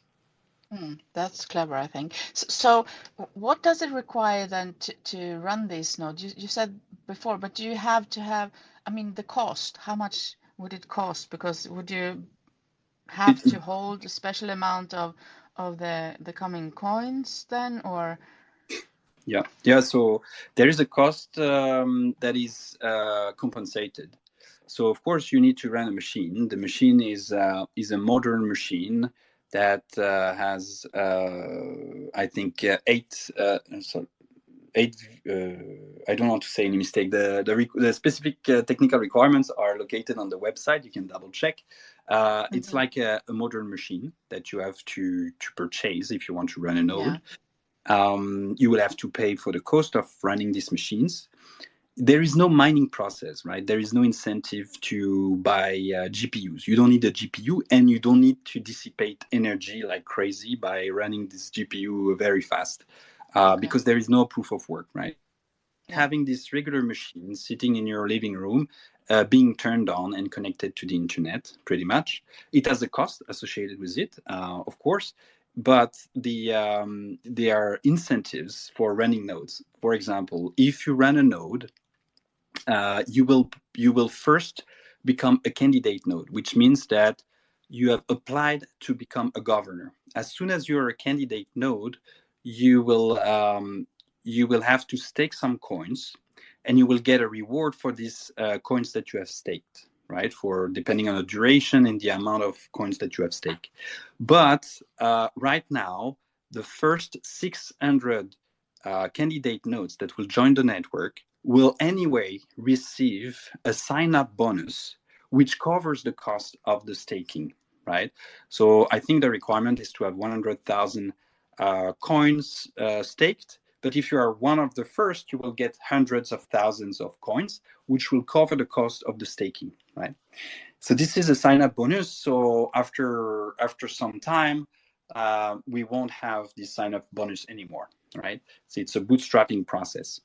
That's clever, I think. So what does it require then to run these nodes? You said before, but do you have to have, the cost? How much would it cost? Because would you have to hold a special amount of the coming coins then, or? Yeah. So there is a cost that is compensated. So of course you need to run a machine. The machine is a modern machine that has I think eight. I don't want to say any mistake. The specific technical requirements are located on the website. You can double check. It's like a modern machine that you have to purchase if you want to run a node. You will have to pay for the cost of running these machines. there is no mining process, right? There is no incentive to buy GPUs. You don't need a GPU, and you don't need to dissipate energy like crazy by running this GPU very fast, because there is no proof of work, right? Yeah. Having this regular machine sitting in your living room, being turned on and connected to the internet, pretty much. It has a cost associated with it, of course, but there are incentives for running nodes. For example, if you run a node, you will first become a candidate node, which means that you have applied to become a governor. As soon as you're a candidate node, you will have to stake some coins, and you will get a reward for these coins that you have staked, right? For depending on the duration and the amount of coins that you have staked. But right now, the first 600 candidate nodes that will join the network will anyway receive a sign-up bonus, which covers the cost of the staking, right? So I think the requirement is to have 100,000 coins staked. But if you are one of the first, you will get hundreds of thousands of coins, which will cover the cost of the staking, right? So this is a sign-up bonus. So after some time, we won't have this sign-up bonus anymore, right? So it's a bootstrapping process.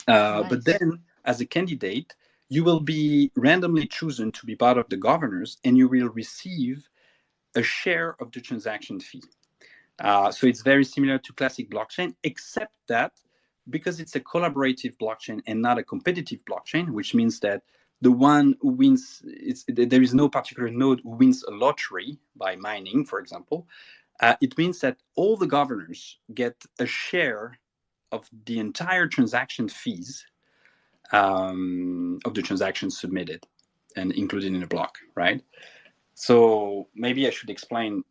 Nice. But then, as a candidate, you will be randomly chosen to be part of the governors, and you will receive a share of the transaction fee. So it's very similar to classic blockchain, except that because it's a collaborative blockchain and not a competitive blockchain, which means that the one who wins, there is no particular node who wins a lottery by mining, for example. It means that all the governors get a share of the entire transaction fees of the transactions submitted and included in a block, right? So maybe I should explain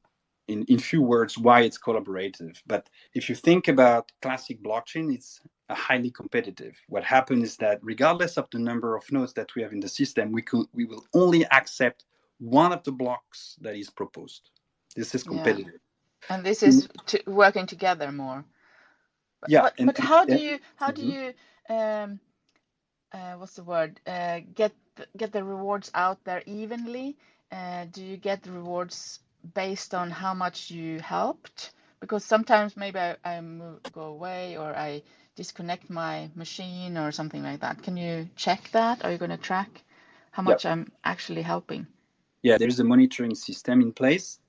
in few words why it's collaborative. But if you think about classic blockchain, it's a highly competitive. What happens is that regardless of the number of nodes that we have in the system, we will only accept one of the blocks that is proposed. This is competitive. Yeah. And this is working together more. But how do you what's the word, get the rewards out there evenly? Do you get the rewards based on how much you helped? Because sometimes maybe I go away, or I disconnect my machine or something like that. Can you check that? Are you going to track how much I'm actually helping? Yeah, there's a monitoring system in place.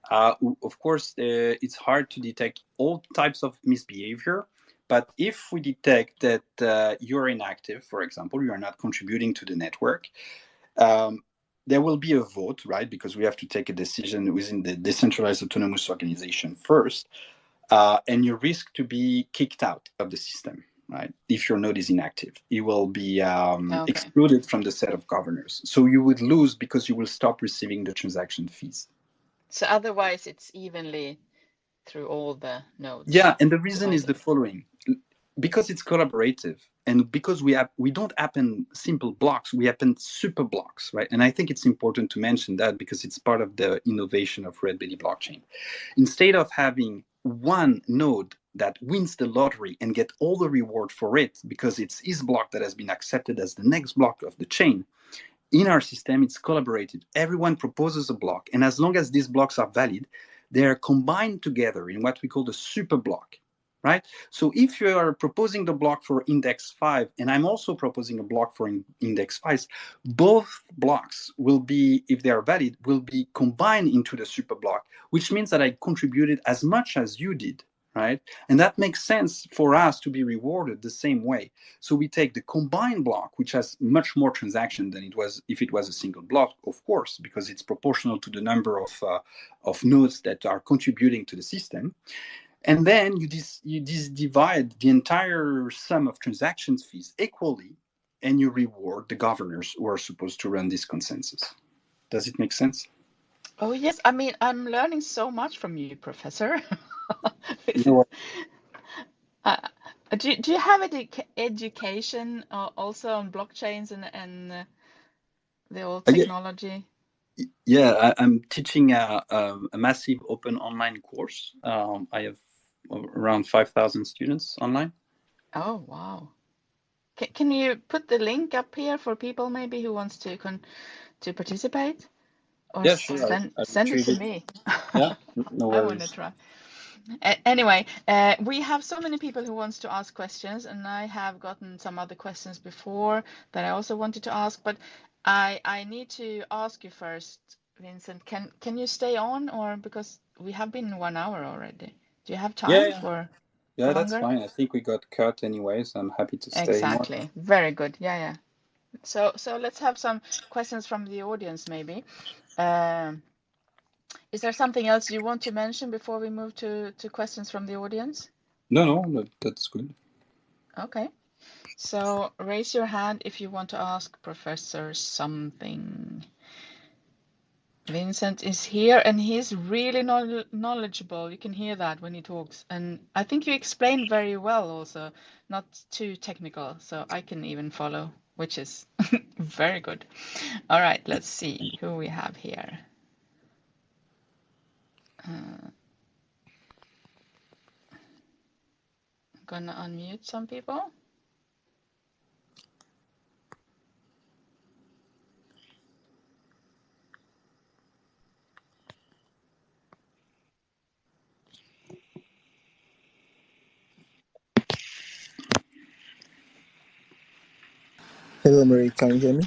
Of course, it's hard to detect all types of misbehavior. But if we detect that you're inactive, for example, you are not contributing to the network, there will be a vote, right? Because we have to take a decision within the decentralized autonomous organization first. And you risk to be kicked out of the system, right? If your node is inactive, you will be excluded from the set of governors. So you would lose because you will stop receiving the transaction fees. So otherwise, it's evenly through all the nodes. Yeah, and the reason is the following. Because it's collaborative, and because we don't happen simple blocks, we happen super blocks, right? And I think it's important to mention that because it's part of the innovation of Redbelly blockchain. Instead of having one node that wins the lottery and get all the reward for it because it's his block that has been accepted as the next block of the chain, in our system, it's collaborative. Everyone proposes a block, and as long as these blocks are valid, they are combined together in what we call the super block, right? So if you are proposing the block for index 5, and I'm also proposing a block for index 5, both blocks will be, if they are valid, will be combined into the super block, which means that I contributed as much as you did, right? And that makes sense for us to be rewarded the same way. So we take the combined block, which has much more transaction than it was if it was a single block, of course, because it's proportional to the number of nodes that are contributing to the system. And then you divide the entire sum of transactions fees equally, and you reward the governors who are supposed to run this consensus. Does it make sense? Oh, yes. I mean, I'm learning so much from you, Professor. Do you have education also on blockchains and the old technology? Yeah, I'm teaching a massive open online course. I have around 5,000 students online. Oh, wow. Can you put the link up here for people maybe who wants to participate? Or Yeah, sure. I send it retrieve to it. me. Yeah, no I want to worries. try. Anyway, we have so many people who wants to ask questions, and I have gotten some other questions before that I also wanted to ask, but I need to ask you first, Vincent. Can you stay on, or because we have been 1 hour already? Do you have time Yeah, for that's longer? fine. I think we got cut anyway, so I'm happy to stay more. Exactly. Very good. Yeah. So let's have some questions from the audience maybe. Um, Is there something else you want to mention before we move to questions from the audience? No, that's good. Okay. So raise your hand if you want to ask Professor something. Vincent is here and he's really knowledgeable. You can hear that when he talks. And I think you explained very well also, not too technical, so I can even follow, which is very good. All right, let's see who we have here. I'm gonna unmute some people. Hello, Mary. Can you hear me?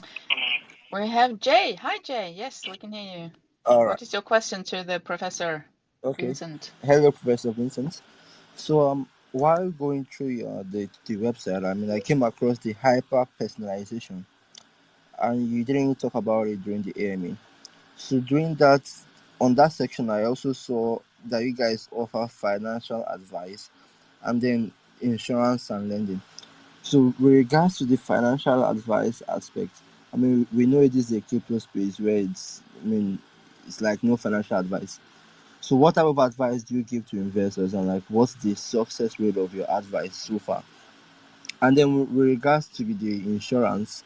We have Jay. Hi, Jay. Yes, we can hear you. All right. What is your question to the Professor Okay. Vincent? Hello, Professor Vincent. So, while going through the website, I came across the hyper personalization, and you didn't talk about it during the AME. So, during that, on that section, I also saw that you guys offer financial advice and then insurance and lending. So, with regards to the financial advice aspect, we know it is a crypto space where it's like no financial advice. So, what type of advice do you give to investors, and like, what's the success rate of your advice so far? And then, with regards to the insurance,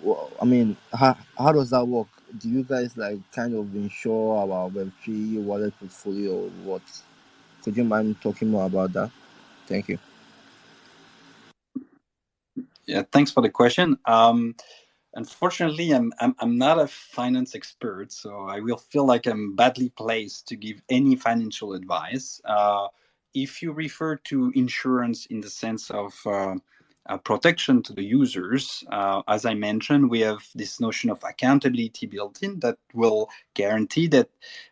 how does that work? Do you guys like kind of insure our Web3 wallet portfolio, or what? Could you mind talking more about that? Thank you. Yeah, thanks for the question. Unfortunately, I'm not a finance expert, so I will feel like I'm badly placed to give any financial advice. If you refer to insurance in the sense of protection to the users, as I mentioned, we have this notion of accountability built in that will guarantee that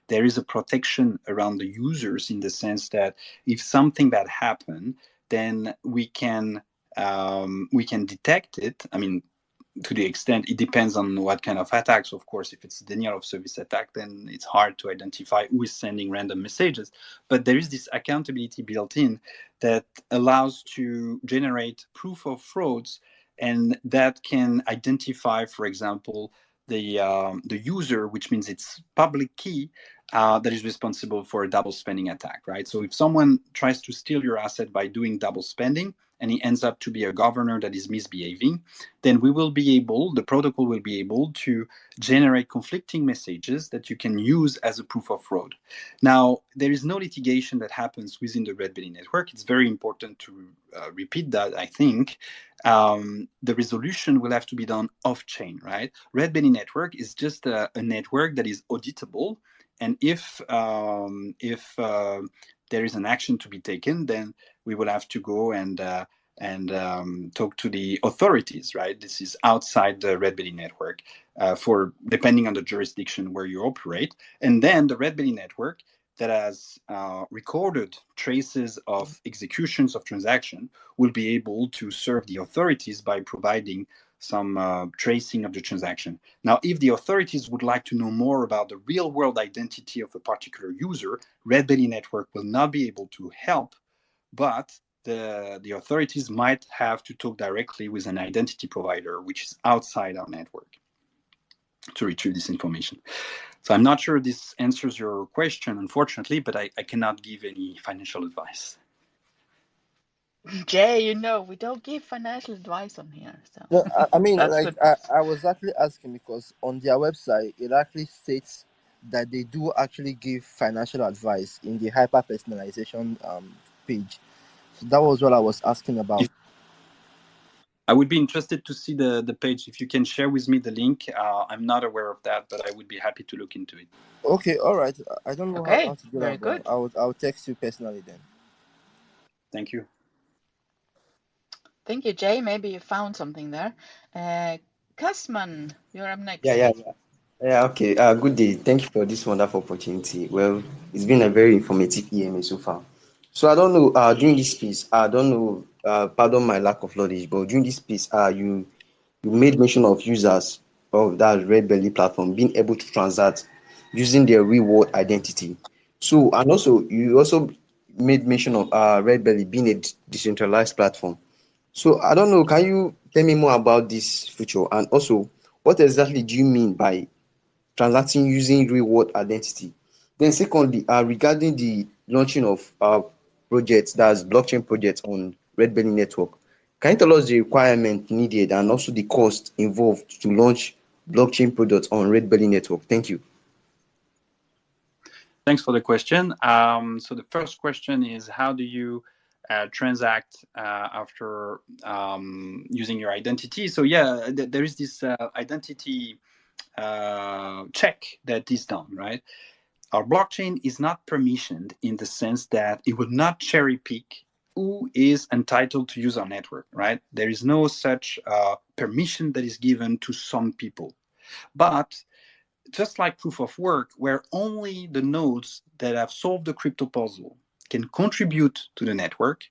there is a protection around the users in the sense that if something bad happens, then we can detect it. I mean, to the extent it depends on what kind of attacks. Of course, if it's a denial of service attack, then it's hard to identify who is sending random messages. But there is this accountability built in that allows to generate proof of frauds, and that can identify, for example, the user, which means it's public key that is responsible for a double spending attack, right? So if someone tries to steal your asset by doing double spending, and he ends up to be a governor that is misbehaving, then the protocol will be able to generate conflicting messages that you can use as a proof of fraud. Now, there is no litigation that happens within the Redbelly network. It's very important to repeat that, I think. The resolution will have to be done off-chain, right? Redbelly network is just a network that is auditable, and if there is an action to be taken, then we will have to go and talk to the authorities, right? This is outside the Redbelly network for depending on the jurisdiction where you operate. And then the Redbelly network that has recorded traces of executions of transaction will be able to serve the authorities by providing some tracing of the transaction. Now, if the authorities would like to know more about the real world identity of a particular user, Redbelly network will not be able to help, but the authorities might have to talk directly with an identity provider, which is outside our network, to retrieve this information. So I'm not sure this answers your question, unfortunately, but I cannot give any financial advice. Jay, we don't give financial advice on here. So No, that's good. I was actually asking because on their website it actually states that they do actually give financial advice in the hyper personalization page. So that was what I was asking about. I would be interested to see the page. If you can share with me the link. I'm not aware of that, but I would be happy to look into it. Okay, all right. I don't know how to do very that, but good. I'll text you personally then. Thank you. Thank you, Jay. Maybe you found something there. Kasman, you're up next. Yeah, okay. Good day. Thank you for this wonderful opportunity. Well, it's been a very informative EMA so far. So I don't know, during this piece, I don't know, pardon my lack of knowledge, but during this piece, you made mention of users of that Redbelly platform being able to transact using their reward identity. So, and also, you also made mention of Redbelly being a decentralized platform. So I don't know, can you tell me more about this feature? And also, what exactly do you mean by transacting using reward identity? Then secondly, regarding the launching of projects, that's blockchain projects on Redbelly Network, can you tell us the requirement needed and also the cost involved to launch blockchain products on Redbelly Network? Thank you. Thanks for the question. So the first question is, how do you transact after using your identity? So yeah, there is this identity check that is done, right? Our blockchain is not permissioned in the sense that it will not cherry pick who is entitled to use our network, right? There is no such permission that is given to some people. But just like proof of work, where only the nodes that have solved the crypto puzzle can contribute to the network,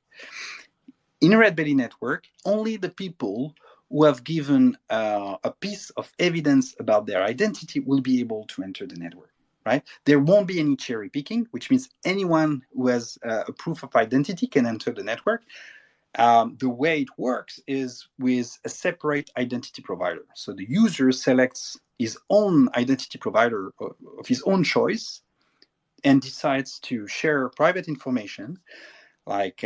in a Redbelly network, only the people who have given a piece of evidence about their identity will be able to enter the network, right? There won't be any cherry picking, which means anyone who has a proof of identity can enter the network. The way it works is with a separate identity provider. So the user selects his own identity provider of his own choice and decides to share private information like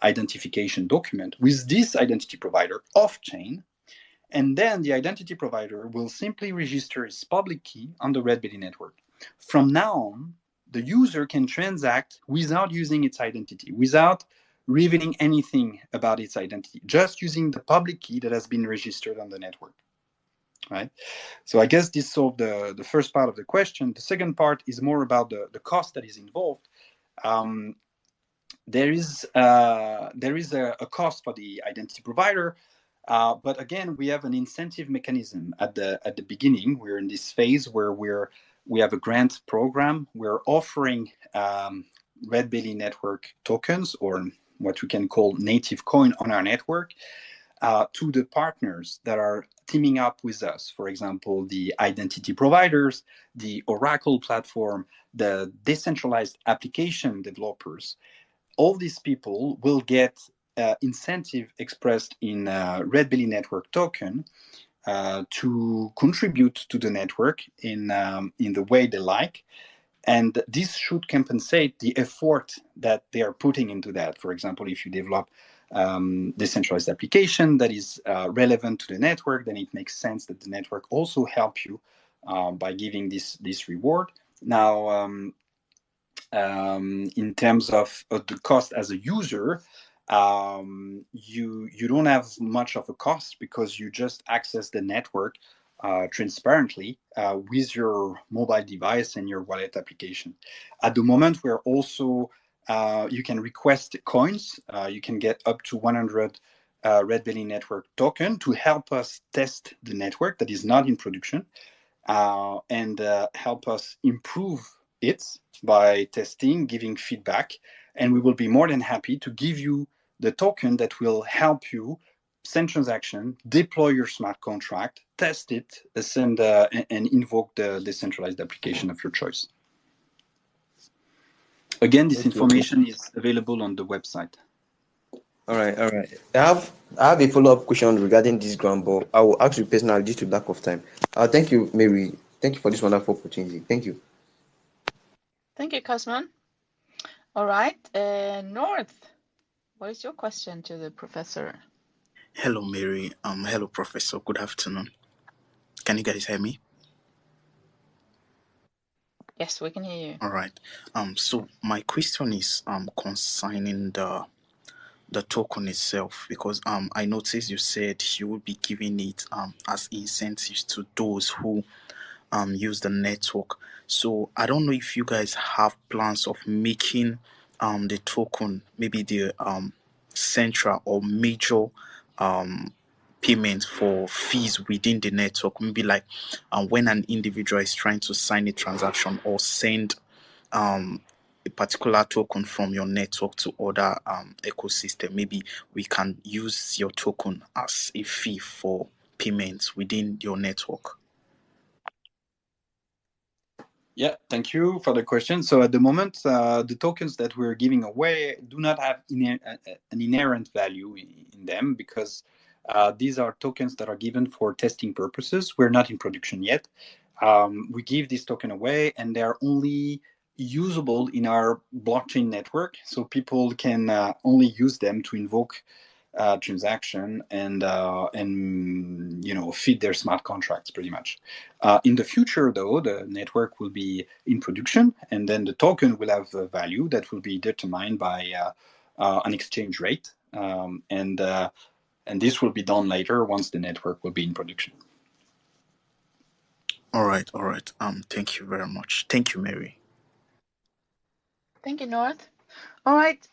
identification document with this identity provider off-chain. And then the identity provider will simply register his public key on the Redbelly network. From now on, the user can transact without using its identity, without revealing anything about its identity, just using the public key that has been registered on the network, right? So I guess this solved the first part of the question. The second part is more about the cost that is involved. There is a cost for the identity provider, but again, we have an incentive mechanism at the beginning. We're in this phase where we have a grant program. We're offering Redbelly network tokens, or what we can call native coin, on our network to the partners that are teaming up with us. For example, the identity providers, the Oracle platform, the decentralized application developers. All these people will get incentive expressed in Redbelly network token to contribute to the network in the way they like. And this should compensate the effort that they are putting into that. For example, if you develop decentralized application that is relevant to the network, then it makes sense that the network also help you by giving this reward. Now, in terms of the cost as a user, you don't have much of a cost because you just access the network transparently with your mobile device and your wallet application. At the moment, we're also you can request coins. You can get up to 100 Redbelly network token to help us test the network that is not in production and help us improve it by testing, giving feedback, and we will be more than happy to give you the token that will help you send transaction, deploy your smart contract, test it, send and invoke the decentralized application of your choice. Again, this information is available on the website. All right. I have a follow-up question regarding this ground, but I will ask you personally due to lack of time. Thank you, Mary. Thank you for this wonderful opportunity. Thank you. Thank you, Cosman. All right, North, what is your question to the professor? Hello, Mary. Hello, Professor. Good afternoon. Can you guys hear me? Yes, we can hear you. All right. So my question is concerning the the token itself, because I noticed you said you will be giving it as incentives to those who use the network. So I don't know if you guys have plans of making the token maybe the central or major payment for fees within the network. Maybe like when an individual is trying to sign a transaction or send a particular token from your network to other ecosystem, maybe we can use your token as a fee for payments within your network. Yeah, thank you for the question. So at the moment, the tokens that we're giving away do not have an inherent value in them, because these are tokens that are given for testing purposes. We're not in production yet. We give this token away, and they are only usable in our blockchain network. So people can only use them to invoke transaction and feed their smart contracts pretty much. In the future, though, the network will be in production, and then the token will have a value that will be determined by an exchange rate, and this will be done later once the network will be in production. All right. Thank you very much. Thank you, Mary. Thank you, North. All right,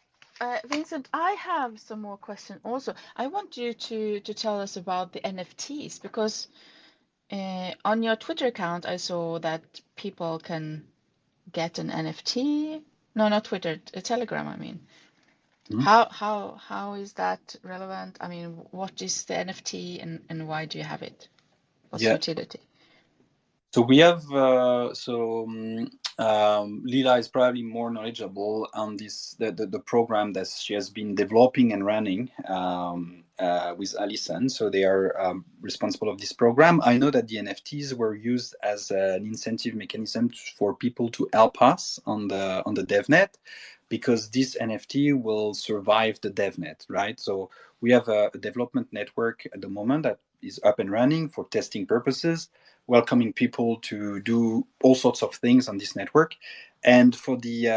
Vincent, I have some more questions also. I want you to tell us about the NFTs, because on your Twitter account, I saw that people can get an NFT. No, not Twitter, Telegram, I mean. Mm-hmm. How is that relevant? I mean, what is the NFT and why do you have it? What's utility? So we have, Lila is probably more knowledgeable on this, the program that she has been developing and running with Alison. So they are responsible of this program. I know that the NFTs were used as an incentive mechanism for people to help us on the DevNet, because this NFT will survive the DevNet, right? So we have a development network at the moment that is up and running for testing purposes, welcoming people to do all sorts of things on this network. And for the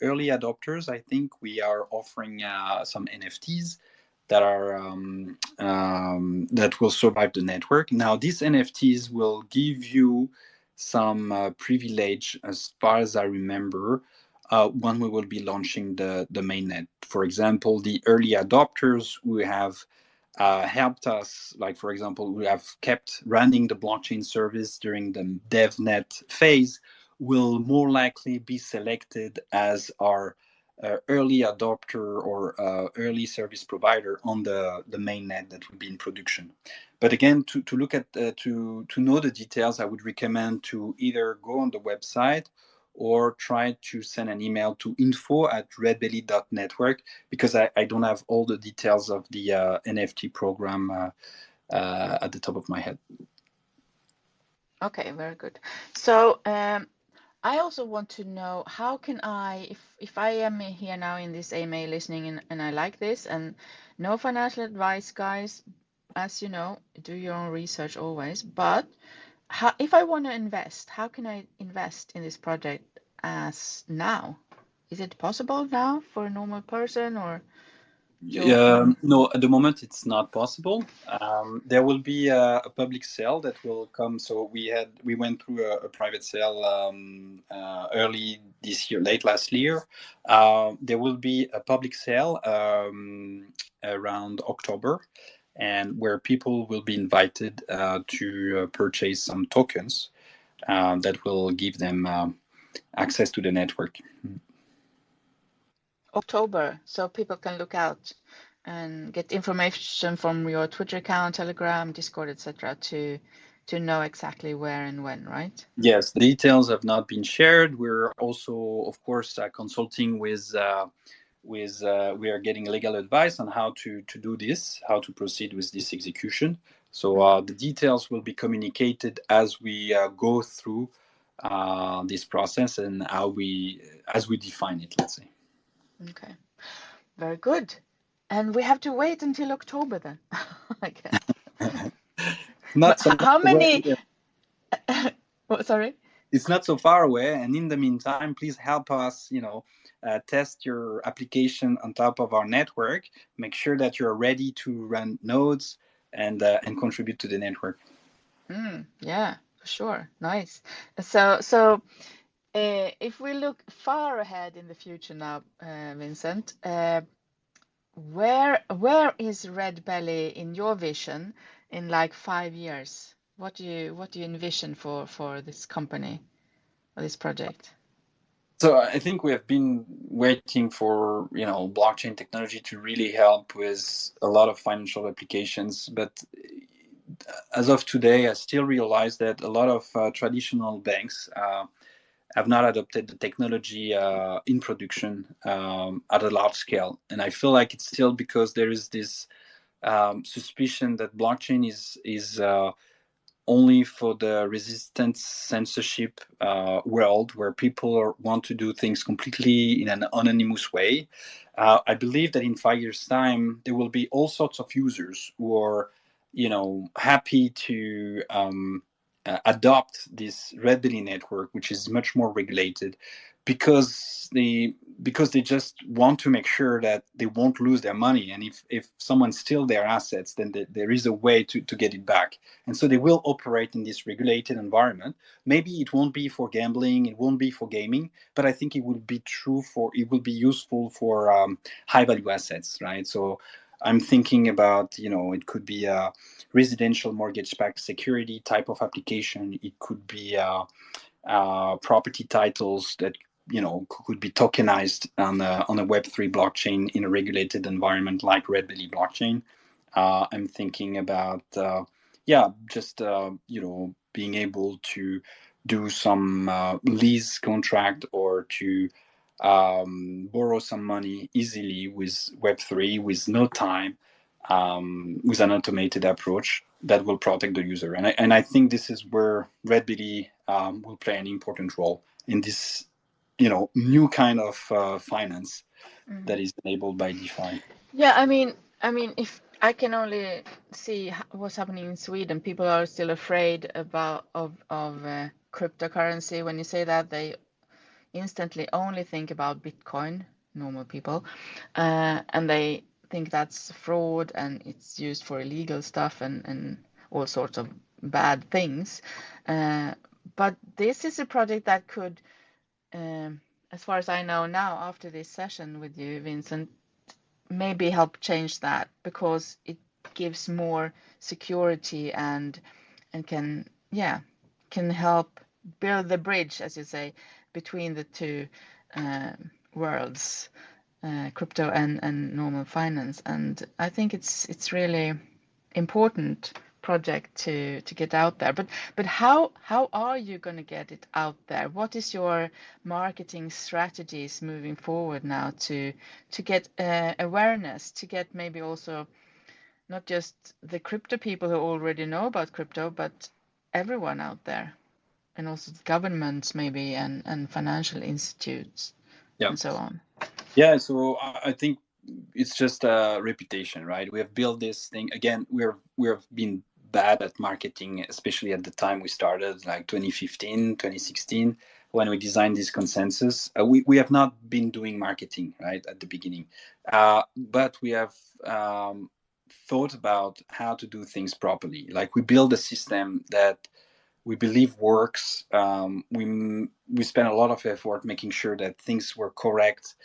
early adopters, I think we are offering some NFTs that are that will survive the network. Now, these NFTs will give you some privilege, as far as I remember, when we will be launching the mainnet. For example, the early adopters who have helped us, like, for example, we have kept running the blockchain service during the DevNet phase, will more likely be selected as our early adopter or early service provider on the mainnet that will be in production. But again, to look at to know the details, I would recommend to either go on the website or try to send an email to info@redbelly.network, because I don't have all the details of the NFT program at the top of my head. Okay, very good. So I also want to know, how can I, if I am here now in this AMA listening and I like this, and no financial advice, guys, as you know, do your own research always, but if I want to invest, how can I invest in this project as now? Is it possible now for a normal person, or? No, at the moment it's not possible. There will be a public sale that will come. So we went through a private sale early this year, late last year. There will be a public sale around October, and where people will be invited to purchase some tokens that will give them access to the network. October, so people can look out and get information from your Twitter account, Telegram, Discord, etc., to know exactly where and when, right? Yes, the details have not been shared. We're also, of course, consulting with we are getting legal advice on how to do this, how to proceed with this execution. So the details will be communicated as we go through this process and as we define it, let's say. Okay, very good. And we have to wait until October then, I guess. Not so how many? Sorry. It's not so far away, and in the meantime, please help us, test your application on top of our network, make sure that you're ready to run nodes and contribute to the network. Yeah, for sure. Nice. So if we look far ahead in the future now, Vincent, where is Redbelly in your vision in like 5 years? What do you envision for this company or this project? So I think we have been waiting for blockchain technology to really help with a lot of financial applications, but as of today, I still realize that a lot of traditional banks have not adopted the technology in production at a large scale, and I feel like it's still because there is this suspicion that blockchain is only for the resistant censorship world where people want to do things completely in an anonymous way. I believe that in 5 years' time, there will be all sorts of users who are, happy to adopt this Redbelly network, which is much more regulated, because they just want to make sure that they won't lose their money, and if someone steals their assets, then there is a way to get it back. And so they will operate in this regulated environment. Maybe it won't be for gambling, it won't be for gaming, but I think it will be useful for high value assets, right? So I'm thinking about, it could be a residential mortgage-backed security type of application. It could be property titles that could be tokenized on a Web3 blockchain in a regulated environment like Redbelly blockchain. I'm thinking about being able to do some lease contract or to borrow some money easily with Web3 with no time, with an automated approach that will protect the user. And I think this is where Redbelly will play an important role in this, new kind of finance that is enabled by DeFi. Yeah, I mean, if I can only see what's happening in Sweden, people are still afraid of cryptocurrency. When you say that, they instantly only think about Bitcoin, normal people, and they think that's fraud and it's used for illegal stuff and all sorts of bad things. But this is a project that could, as far as I know now, after this session with you, Vincent, maybe help change that, because it gives more security and can help build the bridge, as you say, between the two worlds, crypto and normal finance. And I think it's really important project to get out there. But how are you going to get it out there? What is your marketing strategies moving forward now to get awareness, to get maybe also not just the crypto people who already know about crypto, but everyone out there, and also governments maybe and financial institutes, and so on? Yeah, so I think it's just a reputation, right? We have built this thing. Again, we have been bad at marketing, especially at the time we started, like 2015, 2016, when we designed this consensus. We have not been doing marketing, right, at the beginning. But we have thought about how to do things properly. Like, we build a system that we believe works. We spent a lot of effort making sure that things were correct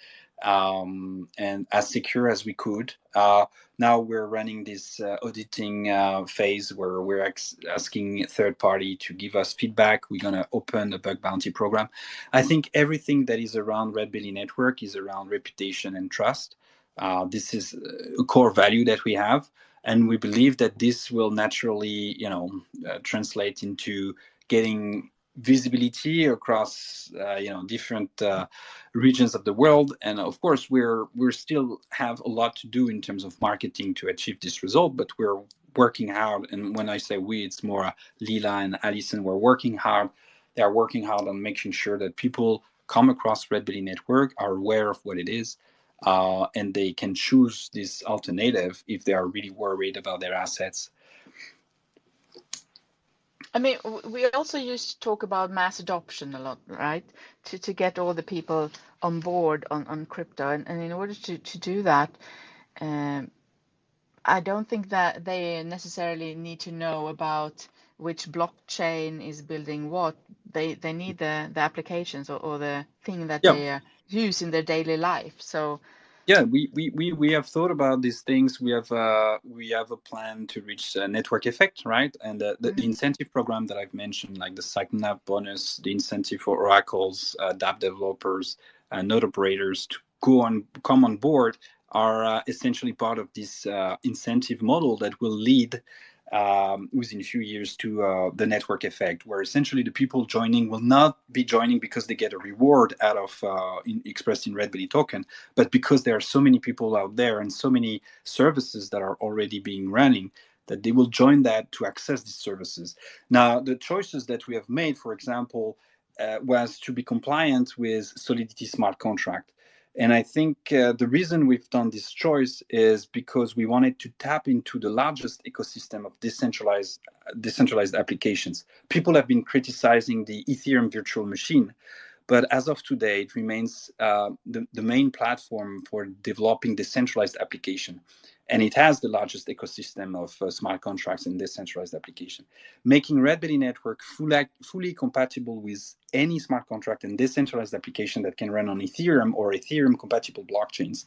and as secure as we could. Now we're running this auditing phase where we're asking third party to give us feedback. We're going to open a bug bounty program. I think everything that is around Redbelly Network is around reputation and trust. This is a core value that we have. And we believe that this will naturally, translate into getting visibility across, different regions of the world. And of course, we're still have a lot to do in terms of marketing to achieve this result. But we're working hard. And when I say we, it's more Lila and Alison. We're working hard. They are working hard on making sure that people come across Redbelly Network, are aware of what it is. And they can choose this alternative if they are really worried about their assets. I mean, we also used to talk about mass adoption a lot, right? To get all the people on board on crypto, and in order to do that, um, I don't think that they necessarily need to know about which blockchain is building what. They need the applications or the thing that Yeah. they use in their daily life. So Yeah, we have thought about these things. We have a plan to reach network effect, right? And the incentive program that I've mentioned, like the SignUp bonus, the incentive for oracles, dApp developers, node operators to come on board, are essentially part of this incentive model that will lead within a few years to the network effect, where essentially the people joining will not be joining because they get a reward out of expressed in Redbelly token, but because there are so many people out there and so many services that are already being running, that they will join that to access these services. Now, the choices that we have made, for example, was to be compliant with Solidity smart contract. And I think the reason we've done this choice is because we wanted to tap into the largest ecosystem of decentralized applications. People have been criticizing the Ethereum virtual machine, but as of today, it remains the main platform for developing decentralized application. And it has the largest ecosystem of smart contracts and decentralized application, making Redbelly Network fully compatible with any smart contract and decentralized application that can run on Ethereum or Ethereum-compatible blockchains.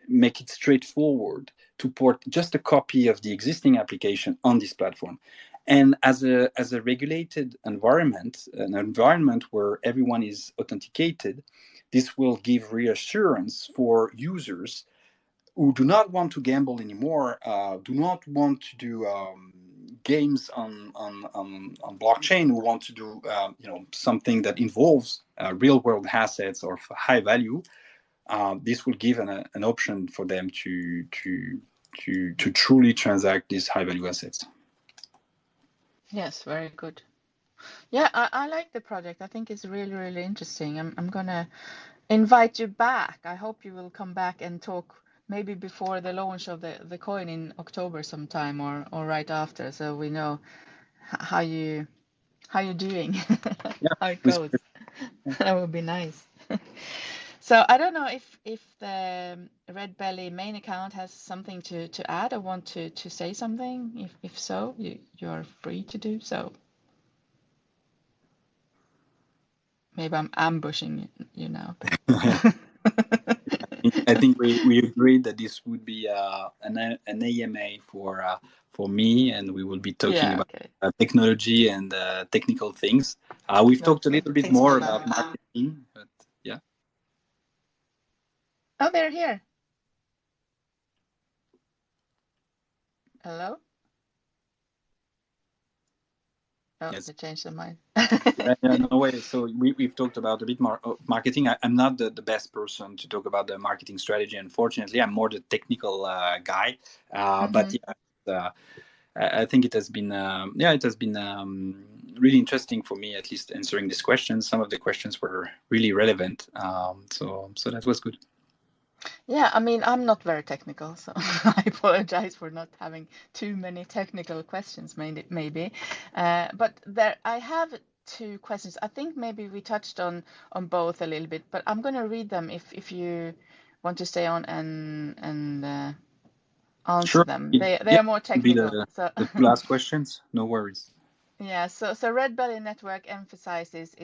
Make it straightforward to port just a copy of the existing application on this platform. And as a regulated environment, an environment where everyone is authenticated, this will give reassurance for users who do not want to gamble anymore, do not want to do games on blockchain, who want to do something that involves real world assets or high value. This will give an option for them to truly transact these high value assets. yes, very good. Yeah, I like the project. I think it's really, really interesting. I'm gonna invite you back. I hope you will come back and talk maybe before the launch of the coin in October sometime, or right after, so we know how you're doing, Yeah, how it goes. That would be nice. So I don't know if the Redbelly main account has something to add or want to say something. If so, you're free to do so. Maybe I'm ambushing you now. I think we agreed that this would be an AMA for me, and we will be talking about technology and technical things. We've talked a little bit more about marketing, but yeah. Oh, they're here. Hello? Oh, yes. they changed their mind. No way. So we've talked about a bit more marketing. I'm not the best person to talk about the marketing strategy. Unfortunately, I'm more the technical guy. But yeah, I think it has been really interesting for me, at least answering these questions. Some of the questions were really relevant. So that was good. Yeah, I mean, I'm not very technical, so I apologize for not having too many technical questions, maybe. But I have two questions. I think maybe we touched on both a little bit, but I'm going to read them if you want to stay on and answer them. They are more technical. The two last questions, no worries. Yeah, so Redbelly Network emphasizes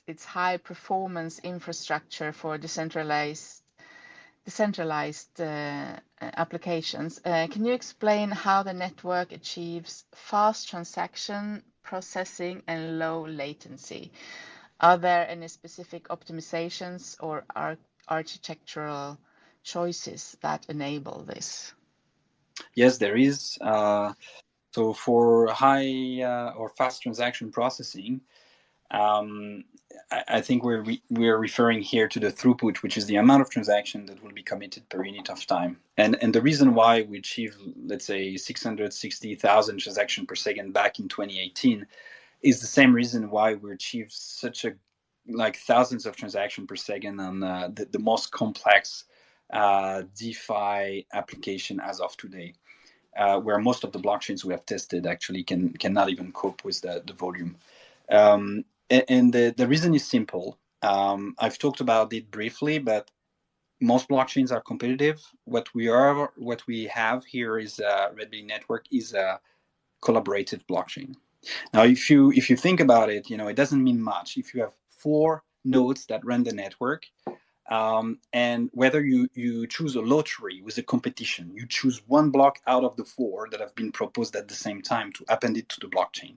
its high performance infrastructure for decentralized applications. Can you explain how the network achieves fast transaction processing and low latency? Are there any specific optimizations or architectural choices that enable this? Yes, there is. So for high or fast transaction processing, I think we're referring here to the throughput, which is the amount of transaction that will be committed per unit of time. And the reason why we achieved, let's say, 660,000 transactions per second back in 2018 is the same reason why we achieved such thousands of transactions per second on the most complex DeFi application as of today. where most of the blockchains we have tested actually cannot even cope with the volume. And the reason is simple. I've talked about it briefly, but most blockchains are competitive. What we have here is Redbelly Network is a collaborative blockchain. Now, if you think about it, it doesn't mean much. If you have 4 nodes that run the network, and whether you choose a lottery with a competition, you choose one block out of the 4 that have been proposed at the same time to append it to the blockchain.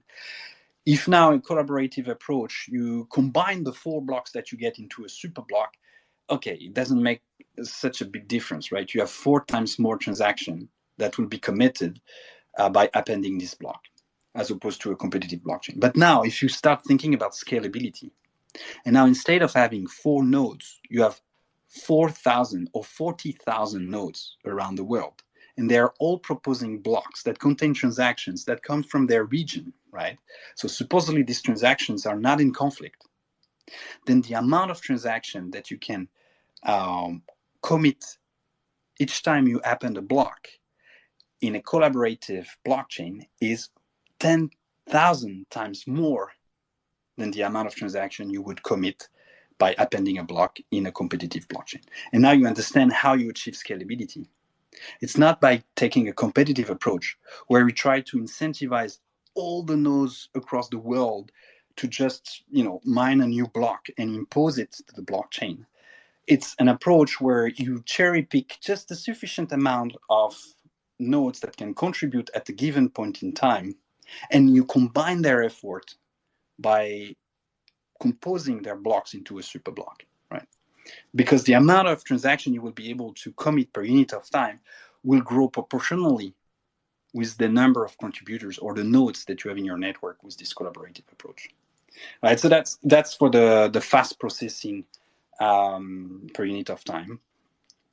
If now in collaborative approach, you combine the 4 blocks that you get into a super block, okay, it doesn't make such a big difference, right? You have 4 times more transaction that will be committed by appending this block, as opposed to a competitive blockchain. But now, if you start thinking about scalability, and now instead of having 4 nodes, you have 4,000 or 40,000 nodes around the world. And they're all proposing blocks that contain transactions that come from their region, right? So supposedly these transactions are not in conflict. Then the amount of transaction that you can commit each time you append a block in a collaborative blockchain is 10,000 times more than the amount of transaction you would commit by appending a block in a competitive blockchain. And now you understand how you achieve scalability. It's not by taking a competitive approach where we try to incentivize all the nodes across the world to just, mine a new block and impose it to the blockchain. It's an approach where you cherry pick just a sufficient amount of nodes that can contribute at a given point in time, and you combine their effort by composing their blocks into a super block, right? Because the amount of transaction you will be able to commit per unit of time will grow proportionally with the number of contributors or the nodes that you have in your network with this collaborative approach, right? So that's for the fast processing per unit of time.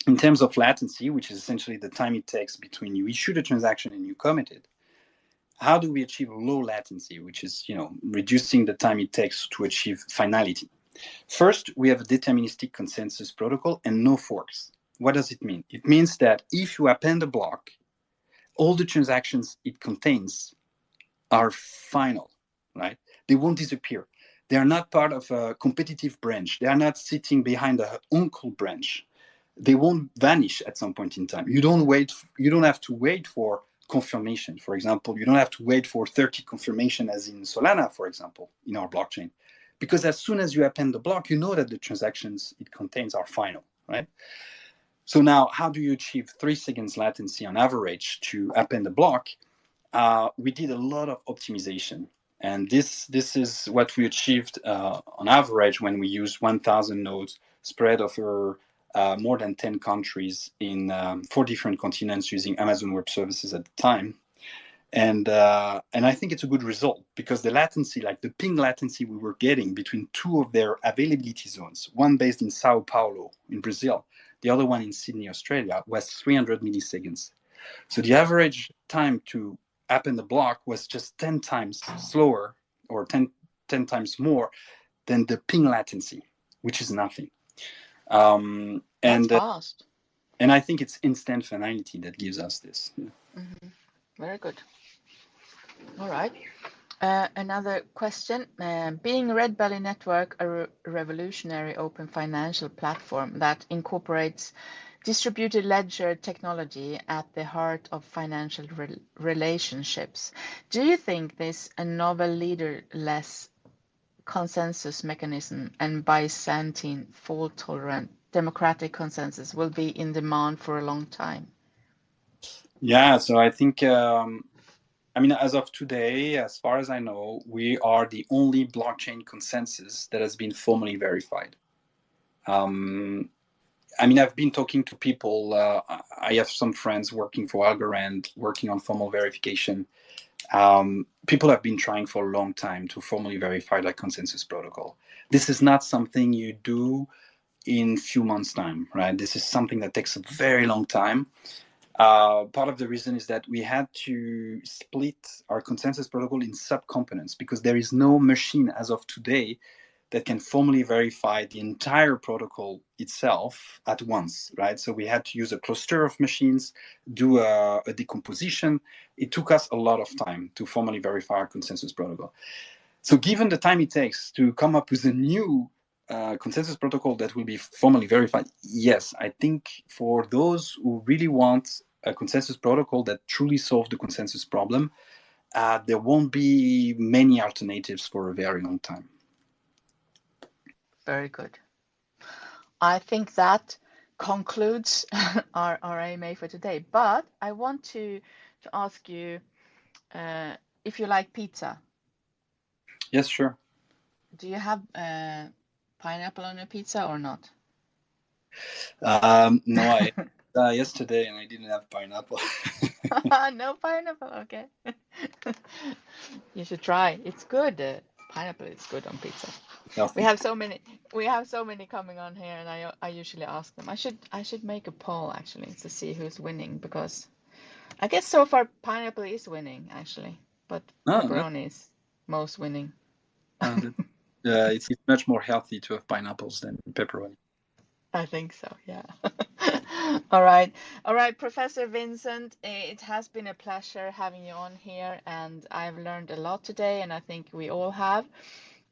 In terms of latency, which is essentially the time it takes between you issue the transaction and you commit it, how do we achieve low latency, which is reducing the time it takes to achieve finality? First, we have a deterministic consensus protocol and no forks. What does it mean? It means that if you append a block, all the transactions it contains are final, right? They won't disappear. They are not part of a competitive branch. They are not sitting behind a uncle branch. They won't vanish at some point in time. You don't have to wait for confirmation. For example, you don't have to wait for 30 confirmation as in Solana, for example, in our blockchain. Because as soon as you append the block, you know that the transactions it contains are final, right? So now, how do you achieve 3 seconds latency on average to append a block? We did a lot of optimization. And this is what we achieved on average when we used 1,000 nodes spread over more than 10 countries in 4 different continents using Amazon Web Services at the time. And I think it's a good result because the latency, like the ping latency we were getting between 2 of their availability zones, one based in Sao Paulo in Brazil, the other one in Sydney, Australia, was 300 milliseconds. So the average time to append the block was just 10 times slower or 10 times more than the ping latency, which is nothing. That's fast. And I think it's instant finality that gives us this. Yeah. Mm-hmm. Very good. All right. Another question. Being Redbelly Network a revolutionary open financial platform that incorporates distributed ledger technology at the heart of financial relationships, do you think this a novel leaderless consensus mechanism and byzantine fault-tolerant democratic consensus will be in demand for a long time? Yeah, so I think as of today, as far as I know, we are the only blockchain consensus that has been formally verified. I've been talking to people. I have some friends working for Algorand, working on formal verification. People have been trying for a long time to formally verify that consensus protocol. This is not something you do in a few months' time, right? This is something that takes a very long time. Part of the reason is that we had to split our consensus protocol in subcomponents because there is no machine as of today that can formally verify the entire protocol itself at once, right? So we had to use a cluster of machines, do a decomposition. It took us a lot of time to formally verify our consensus protocol. So given the time it takes to come up with a new consensus protocol that will be formally verified, yes, I think for those who really want a consensus protocol that truly solves the consensus problem, there won't be many alternatives for a very long time. Very good. I think that concludes our AMA for today. But I want to ask you if you like pizza. Yes, sure. Do you have pineapple on your pizza or not? No, I yesterday and I didn't have pineapple. No pineapple, okay. You should try. It's good. Pineapple is good on pizza. No, We have so many coming on here, and I usually ask them. I should make a poll actually to see who's winning, because I guess so far pineapple is winning actually, but pepperoni is most winning. It's much more healthy to have pineapples than pepperoni. I think so, yeah. All right, Professor Vincent, it has been a pleasure having you on here, and I've learned a lot today, and I think we all have.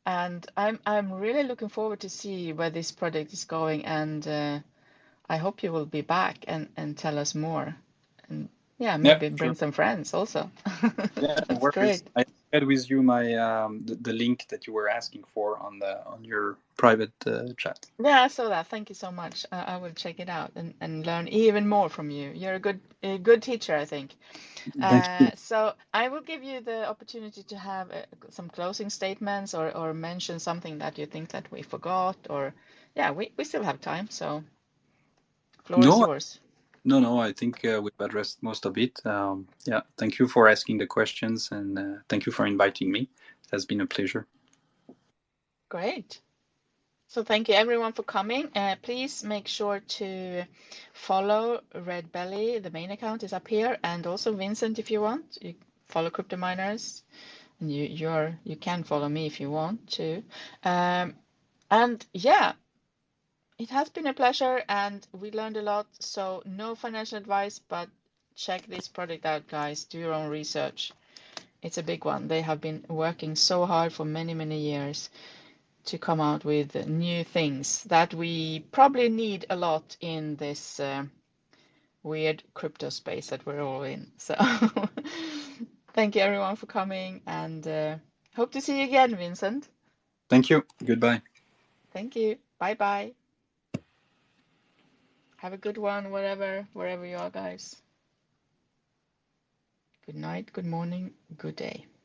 And I'm really looking forward to see where this project is going, and I hope you will be back and tell us more, and maybe bring some friends also. Yeah, That's great. I shared with you my the link that you were asking for on your private chat. Yeah, I saw that. Thank you so much. I will check it out and learn even more from you. You're a good teacher, I think. Thank you. So I will give you the opportunity to have some closing statements or mention something that you think that we forgot, or we still have time, so floor is yours. No, I think we've addressed most of it. Thank you for asking the questions, and thank you for inviting me. It has been a pleasure. Great. So thank you everyone for coming. Please make sure to follow Redbelly. The main account is up here, and also Vincent if you want. You follow Crypto Miners, and you can follow me if you want to. And yeah, it has been a pleasure, and we learned a lot. So no financial advice, but check this project out, guys. Do your own research. It's a big one. They have been working so hard for many, many years to come out with new things that we probably need a lot in this weird crypto space that we're all in. So thank you everyone for coming, and hope to see you again, Vincent. Thank you. Goodbye. Thank you. Bye. Have a good one, wherever you are, guys. Good night, good morning, good day.